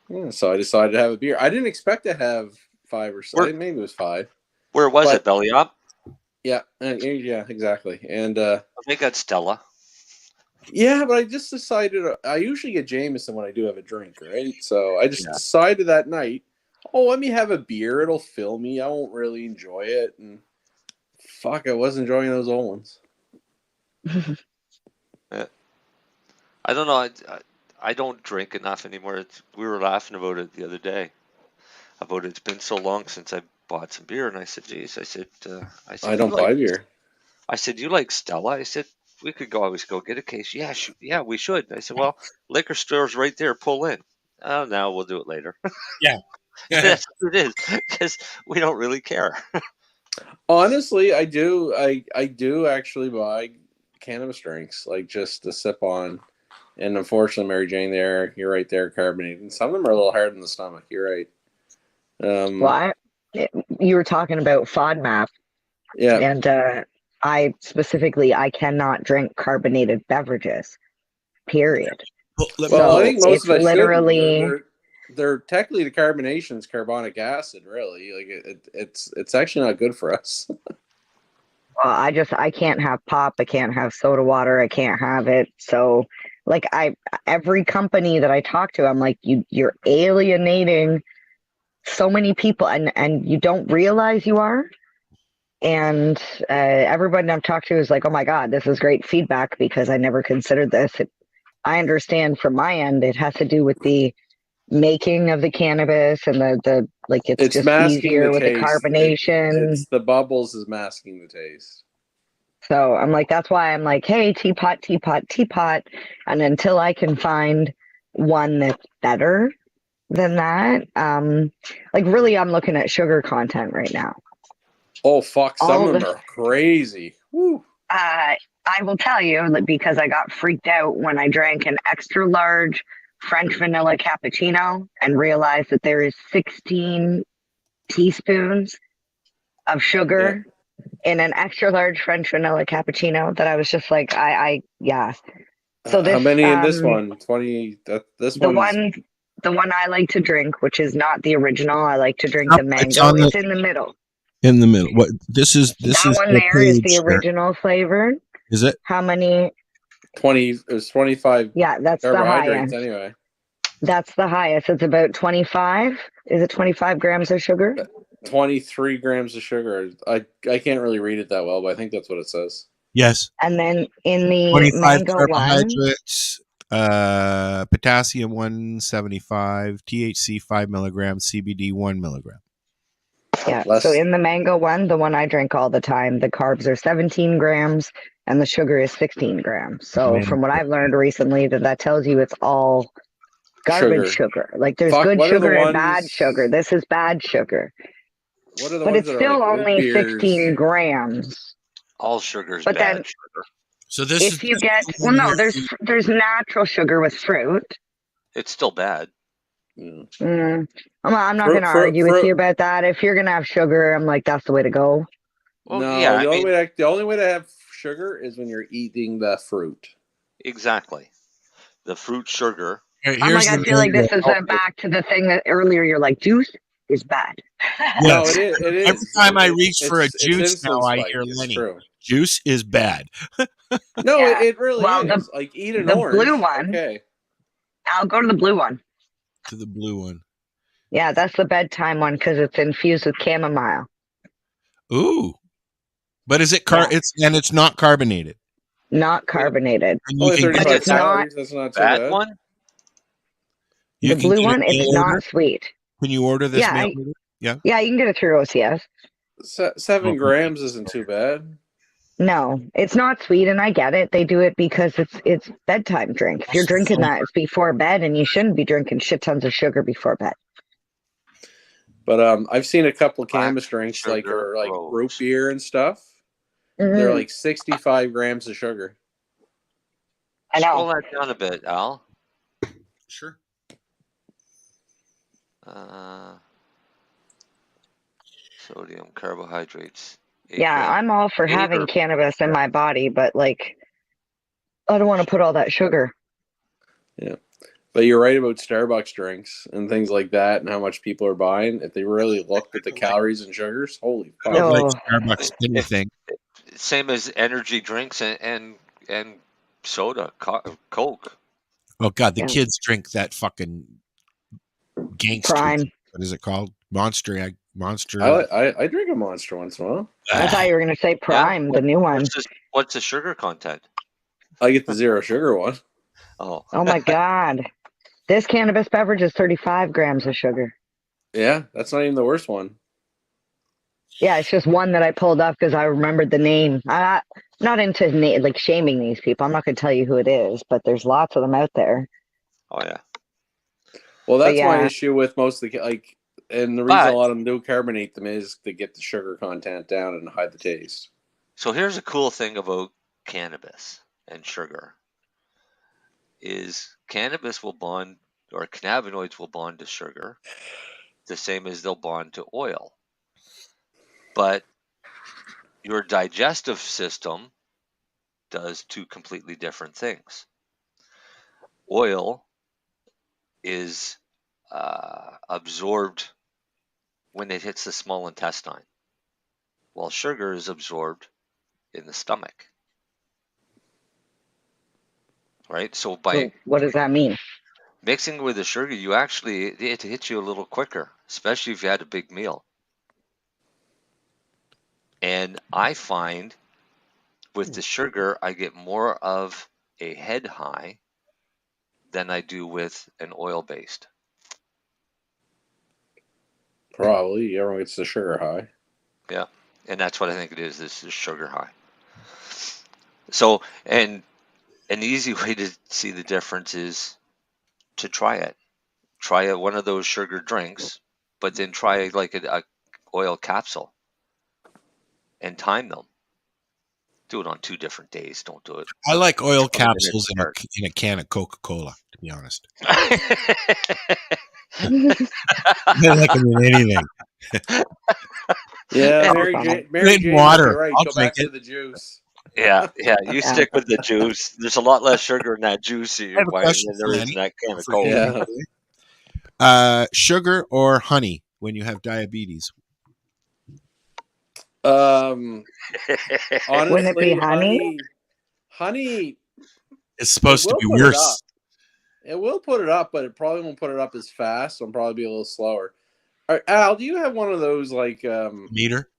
Yeah, so I decided to have a beer. I didn't expect to have 5 or 6. Maybe it was 5. Where was it? Belly Up? Yeah, exactly. And I think that's Stella. Yeah, but I just decided, I usually get Jameson when I do have a drink, right? So I just decided that night, let me have a beer. It'll fill me. I won't really enjoy it. And fuck, I was enjoying those old ones. I don't know. I don't drink enough anymore. We were laughing about it the other day. About it's been so long since I bought some beer. And I said, geez, I said, I don't buy beer. I said, you like Stella? I said, we could always go get a case. Yeah, we should. I said, well, liquor store's right there. Pull in. Oh, no, we'll do it later. Yeah. That's what it is, because we don't really care. Honestly, I do. I do actually buy cannabis drinks, like just to sip on. And unfortunately, Mary Jane, you're right there, carbonated. And some of them are a little hard in the stomach. You're right. Well, you were talking about FODMAP. Yeah. And I cannot drink carbonated beverages, period. Well, I think most of us literally they're technically the carbonation is carbonic acid, really. Like it's actually not good for us. Well, I can't have pop, I can't have soda water, I can't have it. So like every company that I talk to, I'm like, you're alienating so many people, and you don't realize you are. And everybody I've talked to is like, oh my God, this is great feedback because I never considered this. I understand from my end, it has to do with the making of the cannabis and the like it's just easier with the carbonation. It's the bubbles is masking the taste. So I'm like, that's why I'm like, hey, teapot. And until I can find one that's better than that, like really I'm looking at sugar content right now. Oh, fuck. Some of them are crazy. Woo. I will tell you that because I got freaked out when I drank an extra large French vanilla cappuccino and realized that there is 16 teaspoons of sugar in an extra large French vanilla cappuccino that I was just like, yeah. So this, how many in this one? 20. This one. The one I like to drink, which is not the original. I like to drink the mango. It's in the middle. In the middle. What this is that one there is the original flavor. Is it? How many? 20. It was 25. Yeah, that's the highest. Anyway. That's the highest. It's about 25. Is it 25 grams of sugar? 23 grams of sugar. I can't really read it that well, but I think that's what it says. Yes. And then in the 25 mango carbohydrates, potassium 175, THC 5 milligrams, CBD 1 milligram. Yeah. So in the mango one, the one I drink all the time, the carbs are 17 grams and the sugar is 16 grams. So from what I've learned recently, that tells you it's all garbage sugar. Like there's good sugar and bad sugar. This is bad sugar. What are the but ones it's still only 16 grams. All sugar is but bad then, sugar. So this if is you get there's natural sugar with fruit. It's still bad. I'm not going to argue with you about that. If you're going to have sugar, I'm like, that's the way to go. Well, no, yeah, the only way to have sugar is when you're eating the fruit. Exactly. The fruit sugar. I'm like, I feel like this is back to the thing that earlier you're like, juice is bad. No, it is. Every time I reach for a juice now, I hear Lenny. Lenny. True. juice is bad. No, Yeah. it really Well, is. Like eat an the orange. blue one. Okay. I'll go to the blue one. To the blue one. Yeah, that's the bedtime one because it's infused with chamomile. Ooh. But is it it's not carbonated? Not carbonated. And Only you can 35 it's not calories. That's not too Bad bad. one? You the can blue get one. it It's mail not order? sweet. Can you order this Yeah, mail order? Yeah. Yeah, you can get it through OCS. 7 grams isn't too bad. No, it's not sweet, and I get it. They do it because it's bedtime drink. If you're drinking that, it's before bed, and you shouldn't be drinking shit tons of sugar before bed. But I've seen a couple of cannabis drinks like root beer and stuff. They're Mhm. like 65 grams of sugar. I know. Scroll that down a bit, Al. Sure. Sodium, carbohydrates. 8 Yeah, grams. I'm all for 8 having or- cannabis in my body, but like, I don't want to put all that sugar. Yeah. But you're right about Starbucks drinks and things like that and how much people are buying. If they really looked at the calories and sugars, holy fuck. I don't like Starbucks anything. Same as energy drinks and soda, Coke. Oh God, the Yeah. kids drink that fucking gangster. Prime. What is it called? Monster. I drink a Monster once in a while. I thought you were gonna say Prime, the new one. What's the sugar content? I get the zero sugar one. Oh. Oh my God, this cannabis beverage is 35 grams of sugar. Yeah, that's not even the worst one. Yeah, it's just one that I pulled up because I remembered the name. I'm not into like shaming these people. I'm not gonna tell you who it is, but there's lots of them out there. Oh yeah. Well, that's my yeah. issue with most of the and the reason a lot of them do carbonate them is to get the sugar content down and hide the taste. So here's a cool thing about cannabis and sugar is cannabis will bond, or cannabinoids will bond to sugar the same as they'll bond to oil. But your digestive system does two completely different things. Oil is absorbed when it hits the small intestine, while sugar is absorbed in the stomach. Right? So by What does that mean? mixing with the sugar, it hits you a little quicker, especially if you had a big meal. And I find with the sugar, I get more of a head high than I do with an oil-based. Probably. Everyone gets the sugar high. Yeah. And that's what I think it is. This is sugar high. So, and an easy way to see the difference is to try it. Try one of those sugar drinks, but then try like a oil capsule and time them. Do it on 2 different days. Don't do it. I like oil 20 minutes capsules apart. in a can of Coca-Cola, to be honest. I like them in anything. Yeah, Mary Jane, water. you're right. I'll Go drink back to it. the juice. Yeah. You stick with the juice. There's a lot less sugar in that juice that I have you're a buying question than there for is Annie. in that can of For Coke. Annie. Sugar or honey when you have diabetes? Honestly, Wouldn't it be honey? Honey. It's supposed to be will put it up. worse. It will put it up, but it probably won't put it up as fast. So it'll probably be a little slower. All right, Al, do you have one of those like meter?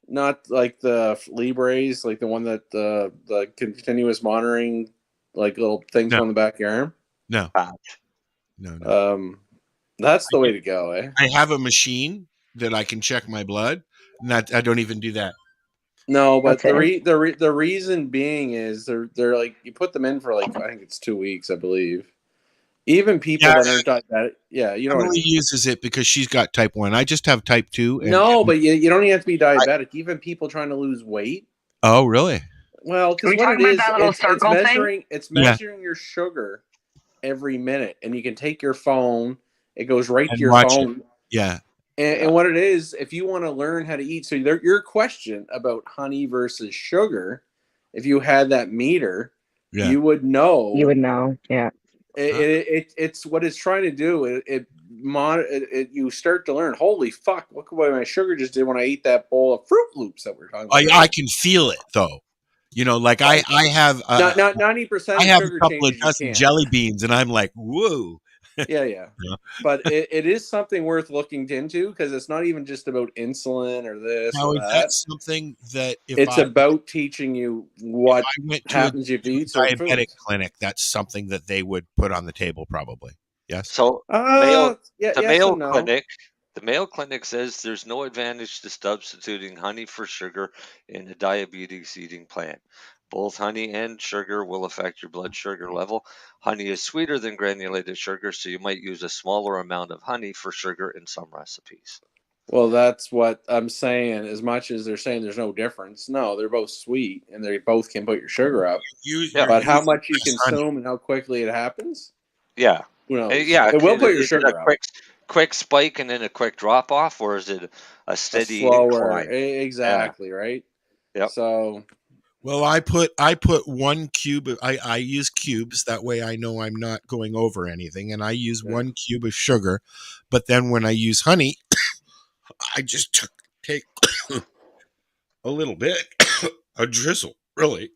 Not like the Libres, like the one that the continuous monitoring, like little things on the back of your arm. No. That's the way to go, eh? I have a machine that I can check my blood. I don't even do that. No, but Okay. the reason being is they're like you put them in for like I think it's 2 weeks, I believe. Even people that aren't diabetic, yeah, you know what I Emily mean. uses it because she's got type 1. I just have type 2. And No, but you don't even have to be diabetic. Even people trying to lose weight. Oh, really? Well, Are we because what talking it about is, that little circle thing? it's Yeah. measuring your sugar every minute, and you can take your phone. It goes right And to your watch phone. it. Yeah. And what it is, if you want to learn how to eat, so your question about honey versus sugar, if you had that meter, Yeah. you would know. You would know, yeah. It's what it's trying to do. It you start to learn, holy fuck, look what my sugar just did when I ate that bowl of Fruit Loops that we're talking about. I can feel it though. You know, like I have not 90%. I have a sugar couple of changes you dozen can't. jelly beans, and I'm like, whoa. Yeah. But it is something worth looking into, because it's not even just about insulin or this Now, or is that. that something that It's about teaching you what happens if you eat certain diabetic foods. clinic, that's something that they would put on the table, probably. Yes. So yes Mayo and no. Clinic, the Mayo Clinic says there's no advantage to substituting honey for sugar in a diabetes eating plan. Both honey and sugar will affect your blood sugar level. Honey is sweeter than granulated sugar, so you might use a smaller amount of honey for sugar in some recipes. Well, that's what I'm saying. As much as they're saying there's no difference, no, they're both sweet, and they both can put your sugar up. But how much you consume and how quickly it happens? Yeah. Who knows? Yeah. It will put your Is it sugar a up. quick spike and then a quick drop off, or is it a steady slower, incline? exactly, right? Yep. So, well, I put 1 cube. I use cubes, that way I know I'm not going over anything, and I use 1 cube of sugar. But then when I use honey, I just take a little bit, a drizzle, really.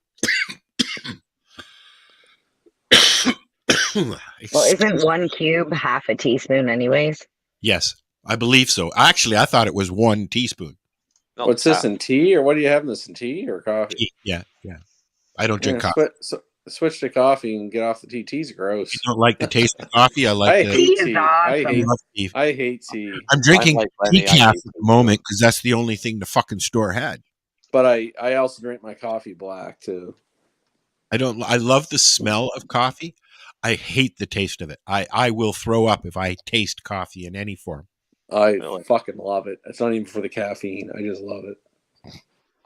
Well, isn't 1 cube half a teaspoon, anyways? Yes, I believe so. Actually, I thought it was 1 teaspoon. No, what's this in tea, or what are you having this in tea or coffee? Yeah. I don't drink coffee. Switch to coffee and get off the tea. Tea's gross. You don't like the taste of coffee? I like the hate tea. Awesome. I hate tea. I'm drinking like Lenny, decaf I at the moment because that's the only thing the fucking store had. But I also drink my coffee black too. I love the smell of coffee. I hate the taste of it. I will throw up if I taste coffee in any form. I fucking love it. It's not even for the caffeine. I just love it.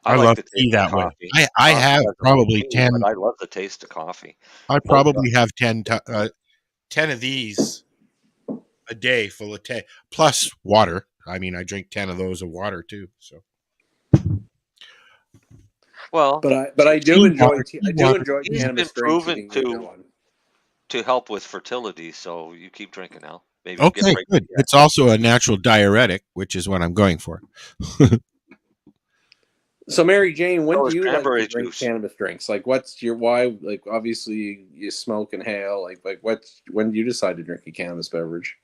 I like love the taste tea of that way. coffee. I have probably 10. But I love the taste of coffee. I probably have 10 of these a day full of tea, plus water. I mean, I drink 10 of those of water too. So, well, but I do enjoy tea. I do enjoy Tea's been cannabis drinks. proven to help with fertility, so you keep drinking now. Maybe okay, get pregnant. good. It's also a natural diuretic, which is what I'm going for. So, Mary Jane, when So do you like cranberry to drink juice. cannabis drinks? Like, what's your why? Like, obviously, you smoke and hail. Like when do you decide to drink a cannabis beverage?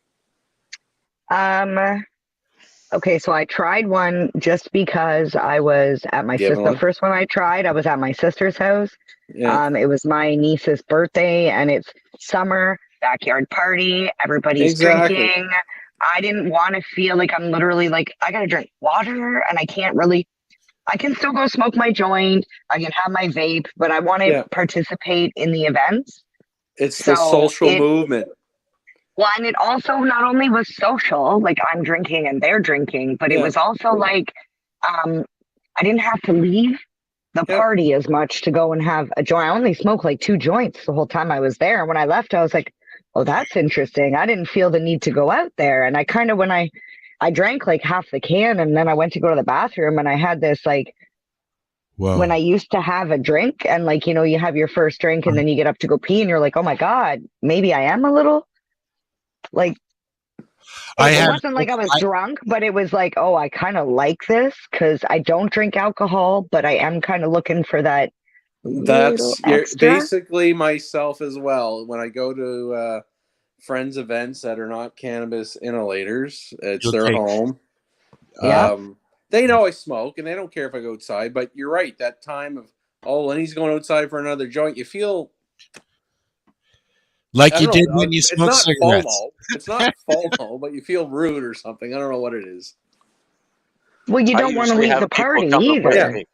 Okay, so I tried one just because I was at my You have sister. one? The first one I tried, I was at my sister's house. Yeah. It was my niece's birthday, and it's summer, backyard party. Everybody's Exactly. drinking. I didn't want to feel like I'm literally like, I gotta drink water, and I can't really. I can still go smoke my joint. I can have my vape, but I want to participate in the events. It's the So social movement. Well, and it also not only was social, like I'm drinking and they're drinking, but it Yeah. was also like I didn't have to leave the party as much to go and have a joint. I only smoked like 2 joints the whole time I was there. And when I left, I was like, oh, that's interesting. I didn't feel the need to go out there. And I kind of, when I drank like half the can, and then I went to go to the bathroom, and I had this like, when I used to have a drink, and like, you know, you have your first drink and then you get up to go pee and you're like, oh my God, maybe I am a little like, it wasn't like I was drunk, but it was like, oh, I kind of like this because I don't drink alcohol, but I am kind of looking for that. That's little extra. basically myself as well. When I go to friends' events that are not cannabis inhalators, it's You'll their take- home. Yeah. They know I smoke, and they don't care if I go outside. But you're right. That time of, oh, Lenny's going outside for another joint, you feel Like I you don't did know, when you it's smoked not cigarettes. FOMO. It's not FOMO, but you feel rude or something. I don't know what it is. Well, you I don't want to usually leave have the people party coming with either. me.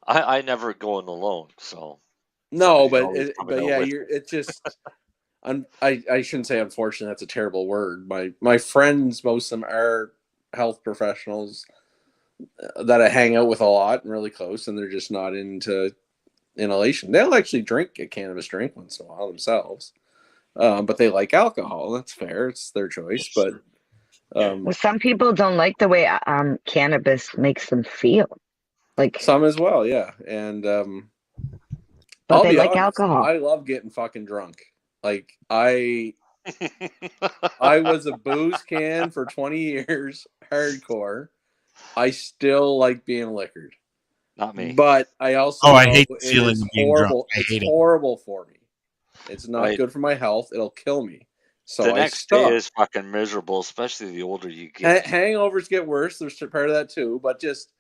I never go in alone, so No, but always coming but out yeah, with you're. It's just. I shouldn't say unfortunate. That's a terrible word. My friends, most of them are health professionals that I hang out with a lot and really close, and they're just not into inhalation. They'll actually drink a cannabis drink once in a while themselves, but they like alcohol. That's fair. It's their choice. But Well, some people don't like the way cannabis makes them feel. Like some as well, yeah. And but I'll they be like honest, alcohol. I love getting fucking drunk. Like I I was a booze can for 20 years, hardcore. I still like being liquored. Not me. But I also I know hate the it feeling is of being drunk. horrible. I It's hate it. horrible for me. It's not Right. good for my health. It'll kill me. So The I next day stop. is fucking miserable, especially the older you get. Hangovers get worse. There's part of that too. But just,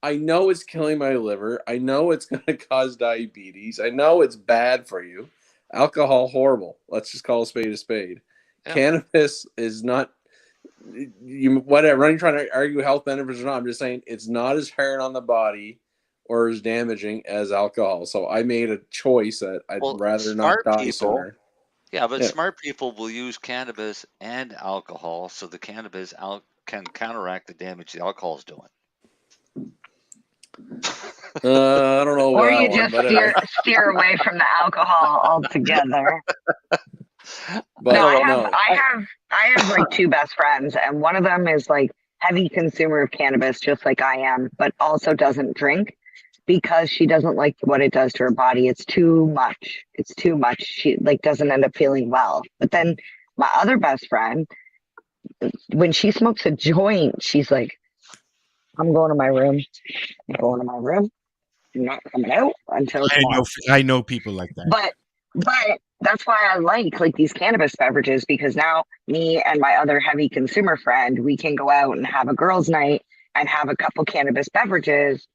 I know it's killing my liver. I know it's going to cause diabetes. I know it's bad for you. Alcohol, horrible. Let's just call a spade a spade. Yeah. Cannabis is not, whatever. I'm not trying to argue health benefits or not. I'm just saying it's not as hard on the body or as damaging as alcohol. So I made a choice that I'd Well, rather not smart die people, sooner. yeah, but Yeah. smart people will use cannabis and alcohol, so the cannabis can counteract the damage the alcohol is doing. I don't know Or that you one, just but anyway. steer away from the alcohol altogether. But No, no. I have like two best friends, and one of them is like heavy consumer of cannabis, just like I am, but also doesn't drink because she doesn't like what it does to her body. It's too much. It's too much. She like doesn't end up feeling well. But then my other best friend, when she smokes a joint, she's like, I'm going to my room. I'm going to my room. I'm not coming out until tomorrow. I know people like that. But that's why I like these cannabis beverages, because now me and my other heavy consumer friend, we can go out and have a girls' night and have a couple cannabis beverages,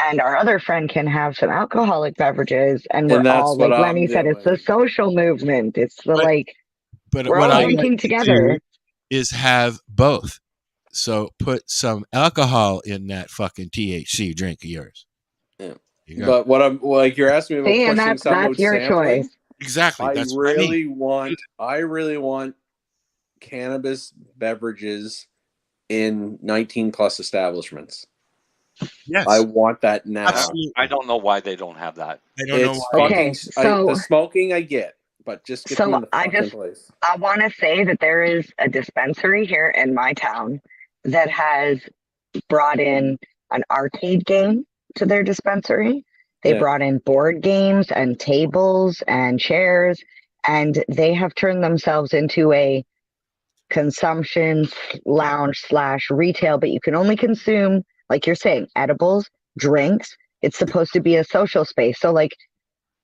and our other friend can have some alcoholic beverages, and we're that's all what like I'm Lenny said, it's the social movement. It's the But we're what all I drinking like to together. do is have both. So put some alcohol in that fucking THC drink of yours. Yeah. You go. But what I'm like, you're asking me about See, and pushing that's something with your sampling. choice. Exactly. I That's what I mean. really want cannabis beverages in 19 plus establishments. Yes. I want that now. I don't know why they don't have that. I don't know It's why. fucking the smoking I get, but just get them in the fucking place. I want to say that there is a dispensary here in my town that has brought in an arcade game to their dispensary. They Yeah. brought in board games and tables and chairs, and they have turned themselves into a consumption lounge / retail, but you can only consume, like you're saying, edibles, drinks. It's supposed to be a social space. So like,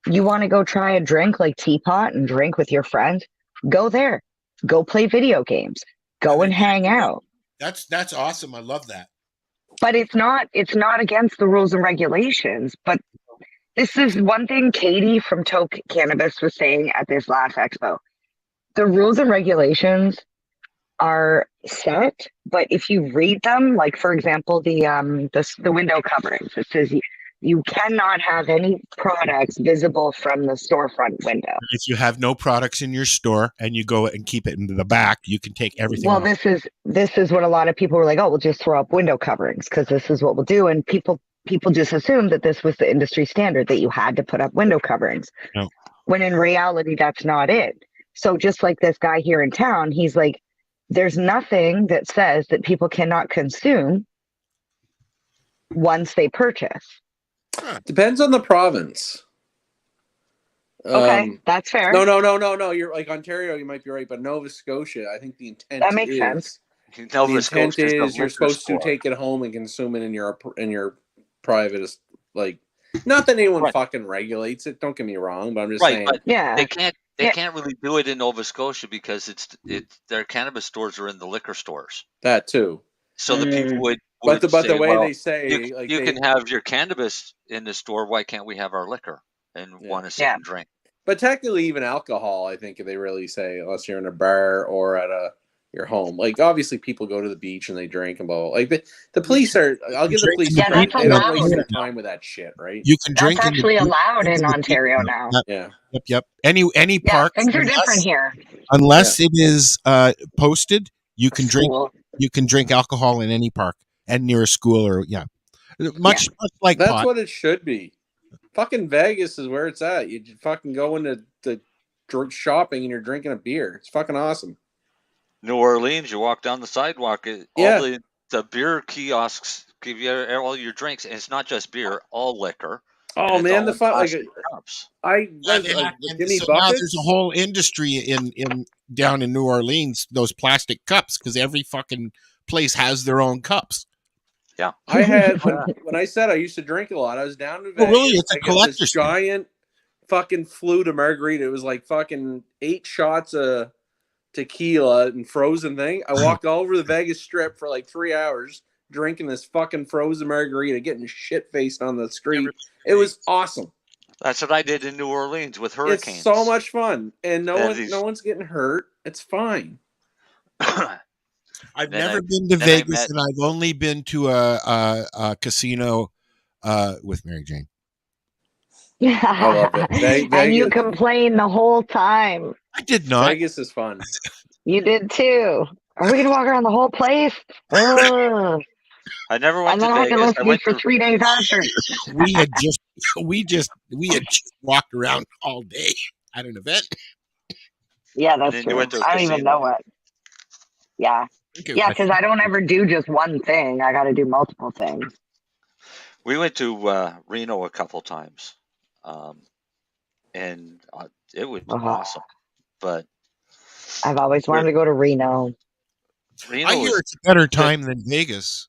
you want to go try a drink like Teapot and drink with your friends, go there. Go play video games. Go and hang out. That's awesome. I love that. But it's not against the rules and regulations. But this is one thing Katie from Toke Cannabis was saying at this last expo. The rules and regulations are set, but if you read them, like for example, the window coverings, it says you cannot have any products visible from the storefront window. If you have no products in your store and you go and keep it in the back, you can take everything Well, off. this is what a lot of people were like, oh, we'll just throw up window coverings because this is what we'll do. And people just assumed that this was the industry standard, that you had to put up window coverings. No. When in reality, that's not it. So just like this guy here in town, he's like, there's nothing that says that people cannot consume once they purchase. Depends on the province. Okay, that's fair. No. You're like Ontario, you might be right, but Nova Scotia, I think the intent That makes is sense. Nova the intent Scotia's a is you're liquor supposed store. to take it home and consume it in your private, like, not that anyone fucking regulates it. Don't get me wrong, but I'm just saying. But they can't really do it in Nova Scotia because their cannabis stores are in the liquor stores. That too. So the people would But the say, way well, they say, you, like, you they- can have your cannabis in the store. Why can't we have our liquor and want to sit and drink? But technically, even alcohol, I think they really say, unless you're in a bar or at your home. Like, obviously, people go to the beach and they drink and blah, blah. Like, the police are. I'll give the police credit. They don't waste their time with that shit, right? You can drink. That's actually allowed in Ontario now. Yeah. Yep. Any park. Things are different here. Unless it is posted, you can drink. You can drink alcohol in any park and near a school or much like that's pot. what it should be. Fucking Vegas is where it's at. You fucking go into the shopping and you're drinking a beer. It's fucking awesome. New Orleans, you walk down the sidewalk. All the beer kiosks give you all your drinks, and it's not just beer, all liquor. Oh And it's man, all the in fun! Like plastic cups. Jimmy So now buckets. there's a whole industry in down in New Orleans, those plastic cups, because every fucking place has their own cups. Yeah, I had when I said I used to drink a lot. I was down in Vegas. Oh, really? It's a I got this collector's thing. giant fucking flute of margarita. It was like fucking 8 shots of tequila and frozen thing. I walked all over the Vegas Strip for like 3 hours drinking this fucking frozen margarita, getting shit faced on the street. It was awesome. That's what I did in New Orleans with hurricanes. It's so much fun, and Yeah, these- no one's getting hurt. It's fine. I've Then never I- been to then I Vegas, met- and I've only been to a casino with Mary Jane. I love it. And you Vegas, complain the whole time. I did not. Vegas is fun. You did too. Are we gonna walk around the whole place? Ugh. I never went And to then I have to Vegas. listen I to you went for to 3 days after. We had just walked around all day at an event. Yeah, And that's then you true. went to a I don't even casino. know what. Yeah. Yeah, because I don't ever do just one thing. I got to do multiple things. We went to Reno a couple times, and it was awesome. But I've always wanted to go to Reno. Reno I hear is it's a better time than Vegas.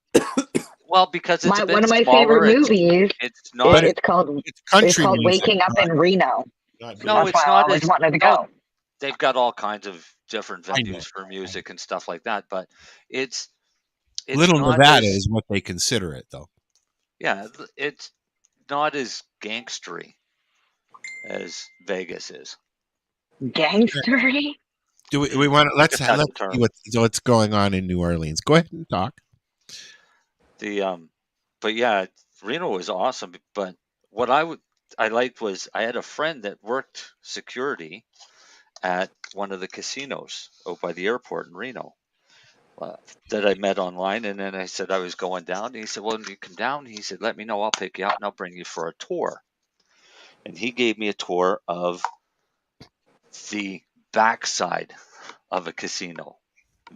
well because it's a bit One of my smaller. favorite movies. It's not. It's called country called music, Waking Up in Reno. No, That's it's why I not always as wanted to no, go. They've got all kinds of different I know. venues for music and stuff like that, but it's Little not Nevada as- is what they consider it, though. Yeah, it's not as gangstery as Vegas is. Gangstery? Do we want to let's If that's let's the term. see what's going on in New Orleans? Go ahead and talk. But yeah, Reno was awesome. But what I liked was I had a friend that worked security at one of the casinos out by the airport in Reno that I met online, and then I said I was going down. And he said, "Well, when you come down," he said, "let me know. I'll pick you up and I'll bring you for a tour." And he gave me a tour of the backside of a casino,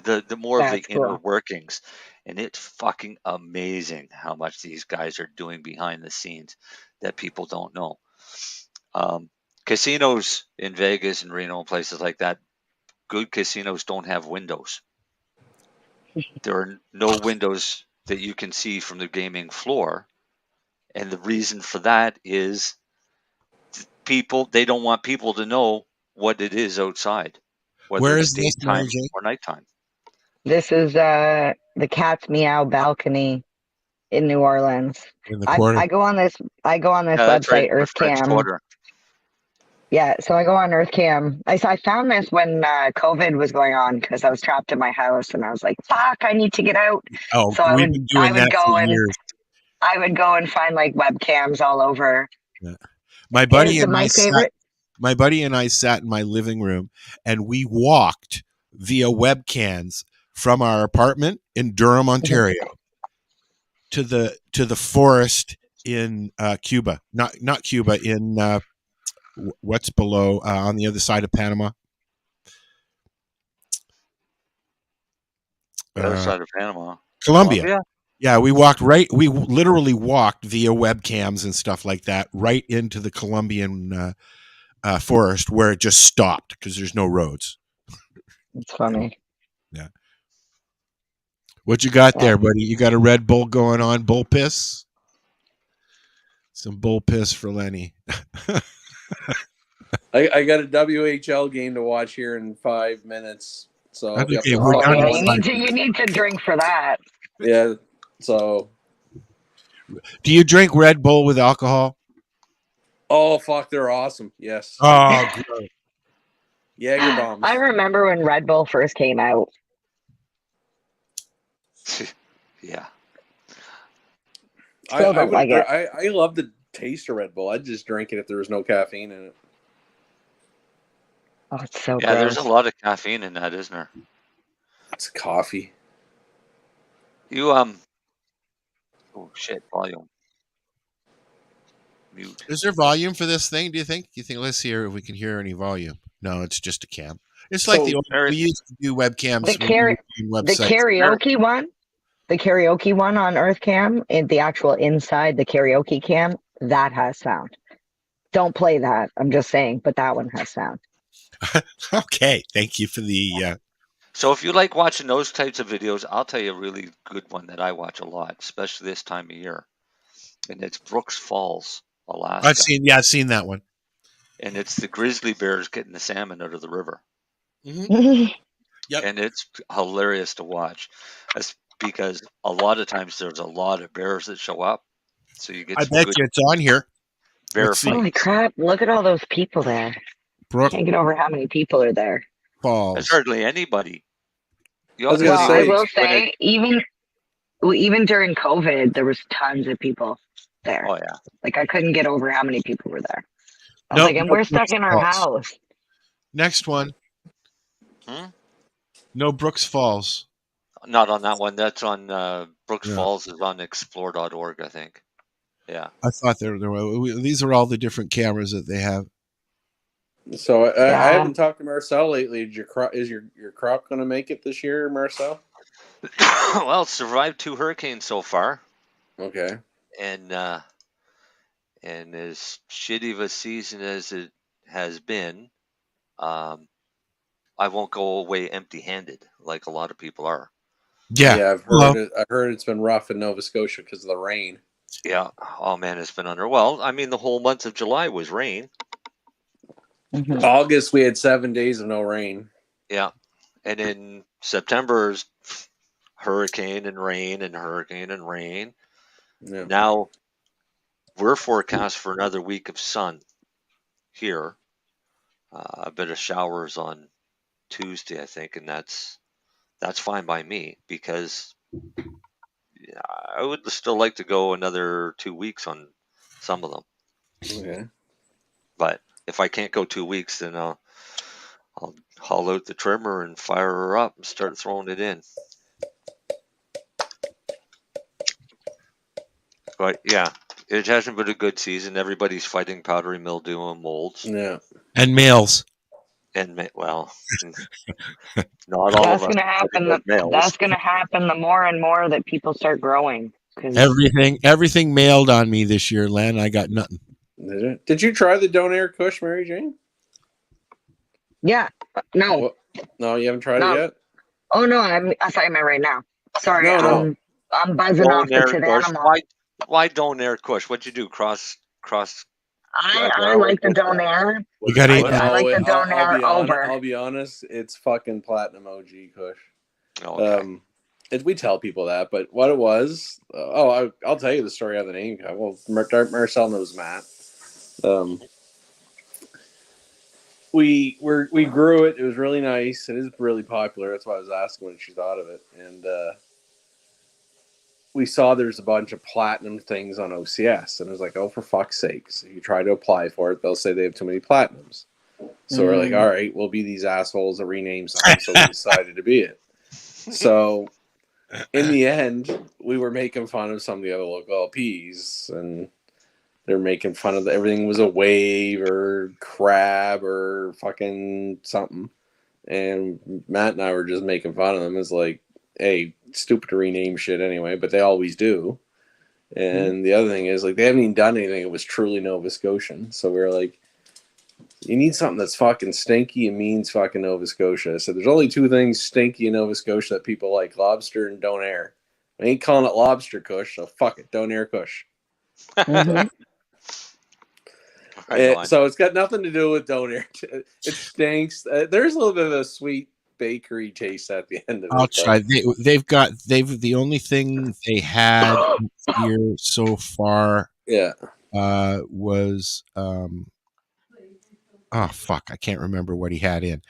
the more of That's the inner cool. workings, and it's fucking amazing how much these guys are doing behind the scenes that people don't know. Casinos in Vegas and Reno and places like that, good casinos don't have windows. There are no windows that you can see from the gaming floor, and the reason for that is they don't want people to know what it is outside, whether Where it's is this, Mary daytime Jane? or nighttime. This is the Cat's Meow balcony in New Orleans. In the corner. I go on this Yeah, that's website, right, the French EarthCam. Quarter. Yeah, so I go on EarthCam. I found this when COVID was going on because I was trapped in my house and I was like, "Fuck, I need to get out." Oh, So we've been doing that for years. I would go and find like webcams all over. Yeah. My buddy Here's and my I favorite. my buddy and I sat in my living room and we walked via webcams from our apartment in Durham, Ontario, to the forest in Cuba. Not Cuba, in what's below on the other side of Panama. The other side of Panama. Colombia. Yeah, we literally walked via webcams and stuff like that right into the Colombian forest where it just stopped because there's no roads. It's funny. Yeah. What you got there, buddy? You got a Red Bull going on? Bull piss? Some bull piss for Lenny. I got a WHL game to watch here in 5 minutes. So That's I'll be okay, up to we're fuck down to hours. You need to drink for that. Yeah. So Do you drink Red Bull with alcohol? oh fuck, they're awesome. Yes. Oh, good. Jaeger bombs. I remember when Red Bull first came out. Yeah. I Still don't would- like it. I love the taste of Red Bull. I'd just drink it if there was no caffeine in it. Oh, it's so Yeah, there's gross. a lot of caffeine in that, isn't there? It's coffee. You oh shit, volume. Mute. Is there volume for this thing? Do you think? Let's hear if we can hear any volume. No, it's just a cam. It's like So, the old, we used to do webcams. The, when kara- we were doing the websites. karaoke one, the karaoke one on EarthCam, the actual inside the karaoke cam, that has sound. Don't play that. I'm just saying, but that one has sound. Okay, thank you for the. So if you like watching those types of videos, I'll tell you a really good one that I watch a lot, especially this time of year. And it's Brooks Falls, Alaska. I've seen that one. And it's the grizzly bears getting the salmon out of the river. Yep. And it's hilarious to watch. That's because a lot of times there's a lot of bears that show up. So you get I some bet good you it's on here. bear Let's see. fights. Holy crap! Look at all those people there. Brooke Can't get over how many people are there. Falls. There's hardly anybody. You I was have to gonna see I say, will when say, even during COVID, there was tons of people there. Oh yeah. Like I couldn't get over how many people were there. I was Nope, like, and no we're stuck Brooks in our Falls. house. Next one. No Brooks Falls. Not on that one. That's on Brooks Yeah. Falls is on explore.org, I think. Yeah. I thought there were. These are all the different cameras that they have. So I Yeah. haven't talked to Marcel lately. Is your crop going to make it this year, Marcel? Well, it's survived 2 hurricanes so far. Okay. And as shitty of a season as it has been, I won't go away empty-handed like a lot of people are. Yeah. I've heard it. I heard it's been rough in Nova Scotia because of the rain. Yeah. Oh man, it's been under. Well, I mean, the whole month of July was rain. August, we had 7 days of no rain. Yeah. And in September's hurricane and rain and hurricane and rain. Yeah. Now we're forecast for another week of sun here. A bit of showers on Tuesday, I think, and that's fine by me because I would still like to go another 2 weeks on some of them. Okay. But if I can't go 2 weeks, then I'll haul out the trimmer and fire her up and start throwing it in. But yeah, it hasn't been a good season. Everybody's fighting powdery mildew and molds. Yeah. And males. And well, not all That's of us. gonna happen. but males. That's gonna happen the more and more that people start growing. 'Cause Everything mailed on me this year, Len. I got nothing. Did you try the Donair Kush, Mary Jane? yeah, no, No, you haven't tried No. it yet? oh no, I thought you meant right now. Sorry, No. I'm buzzing off the Donair tit Kush. animal. Why Donair Kush? What'd you do? Cross. I like the Donair. You got to I like the Donair over. I'll be honest, it's fucking platinum OG Kush. Okay. We tell people that, but what it was, I'll tell you the story of the name. Well, Marcel knows Matt. We grew it. It was really nice. It is really popular. That's why I was asking what she thought of it. And we saw there's a bunch of platinum things on OCS, and it was like, oh, for fuck's sakes! If you try to apply for it, they'll say they have too many platinums. So we're like, all right, we'll be these assholes that rename something. So we decided to be it. So in the end, we were making fun of some of the other local LPs, and they're making fun of everything was a wave or crab or fucking something. And Matt and I were just making fun of them. It's like, hey, stupid to rename shit anyway, but they always do. And the other thing is, like, they haven't even done anything. It was truly Nova Scotian. So we were like, you need something that's fucking stinky and means fucking Nova Scotia. So there's only 2 things stinky in Nova Scotia that people like: lobster and Donair. I ain't calling it lobster Kush, so fuck it, Donair Kush. So it's got nothing to do with Donair. It stinks. There's a little bit of a sweet bakery taste at the end of it. I'll try. The only thing they had here so far, was oh fuck, I can't remember what he had in.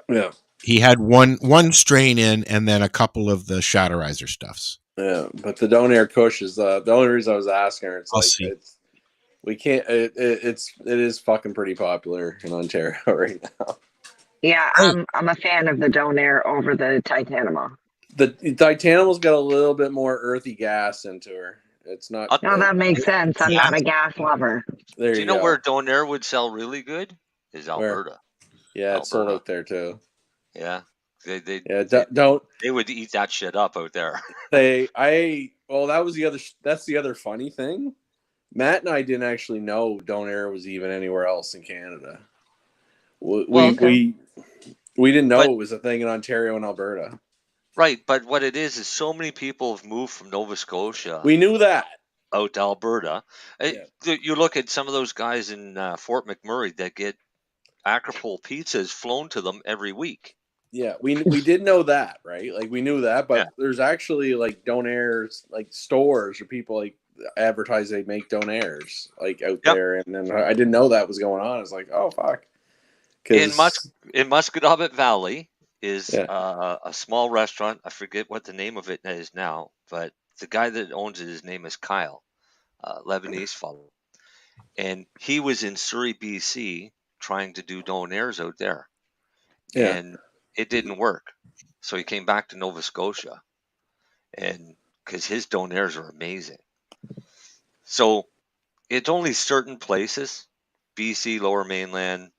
Yeah, he had one strain in, and then a couple of the Shatterizer stuffs. Yeah, but the Donair Kush is the only reason I was asking her. I'll see. We can't. It is fucking pretty popular in Ontario right now. Yeah, I'm a fan of the Donair over the Titanima. The Titanimal's got a little bit more earthy gas into her. It's not. No, that makes sense. I'm not a gas lover. There Do you you know go. where Donair would sell really good? Is Alberta. Yeah, it's sold out there too. Yeah. They would eat that shit up out there. That's the other funny thing Matt and I didn't actually know Donair was even anywhere else in Canada. We didn't know it was a thing in Ontario and Alberta. Right, but what it is so many people have moved from Nova Scotia. We knew that. Out to Alberta. You look at some of those guys in Fort McMurray that get Acropole pizzas flown to them every week. Yeah, we did know that, right? Like we knew that, but there's actually like Donairs, like stores or people like advertise they make Donairs like out there, and then I didn't know that was going on. I was like, oh fuck. In Musquodoboit Valley is a small restaurant. I forget what the name of it is now, but the guy that owns it, his name is Kyle, Lebanese fellow, and he was in Surrey, BC, trying to do Donairs out there, and it didn't work. So he came back to Nova Scotia, and because his Donairs are amazing. So it's only certain places, BC, Lower Mainland,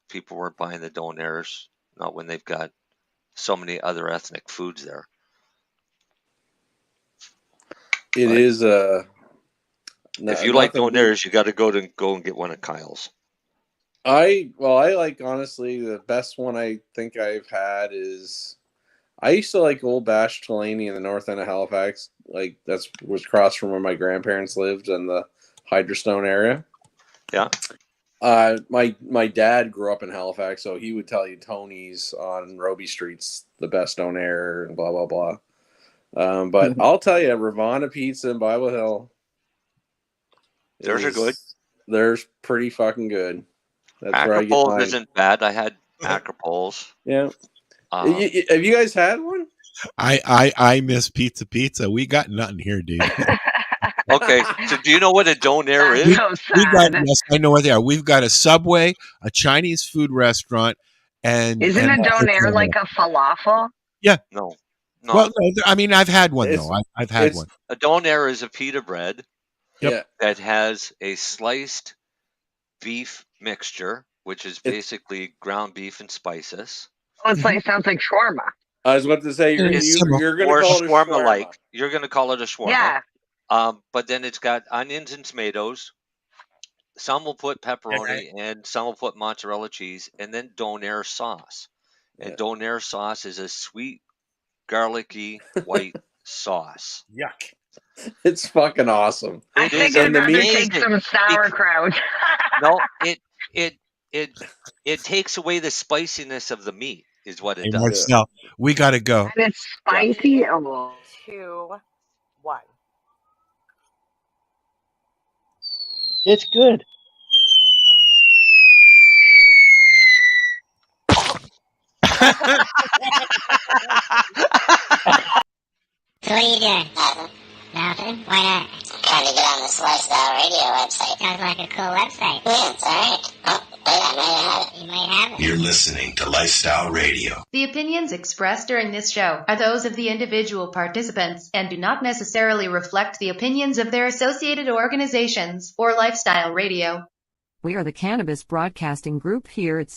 people weren't buying the Donairs, not when they've got so many other ethnic foods there. It is if you like Donairs, you got to go and get one of Kyle's. I like, honestly, the best one I think I've had is, I used to like Old Bash Delaney in the north end of Halifax. Like was across from where my grandparents lived in the Hydrostone area. Yeah. My dad grew up in Halifax, so he would tell you Tony's on Roby Street's the best Donair and blah blah blah. But I'll tell you, Ravana Pizza in Bible Hill. Theirs are good. They're pretty fucking good. That's where I get Acropoles mine. isn't bad. I had Acropoles. Yeah. Have you guys had one? I miss pizza. We got nothing here, dude. Okay, so do you know what a Donair is? Yes, I know what they are. We've got a Subway, a Chinese food restaurant, and Isn't a Donair like a falafel? Yeah. No. Well, no, I mean, I've had one though. I've had one. A Donair is a pita bread Yep. that has a sliced beef mixture, which is basically ground beef and spices. Oh, sounds like shawarma. I was about to say you're going to call it a shawarma. Like you're going to call it a shawarma. Yeah. But then it's got onions and tomatoes. Some will put pepperoni and some will put mozzarella cheese, and then Donair sauce. And Donair sauce is a sweet, garlicky white sauce. Yuck. It's fucking awesome. I think I'd rather take some sauerkraut. No, it takes away the spiciness of the meat, is what it Hey, does. Marcel, we got to go. And it's spicy. Oh. 2, 1. It's good. So what are you doing? Nothing. Why not? Trying to get on this Lifestyle Radio website. Sounds like a cool website. Yeah, it's alright. Oh, wait, I might have it. You might have it. You're listening to Lifestyle Radio. The opinions expressed during this show are those of the individual participants and do not necessarily reflect the opinions of their associated organizations or Lifestyle Radio. We are the Cannabis Broadcasting Group here at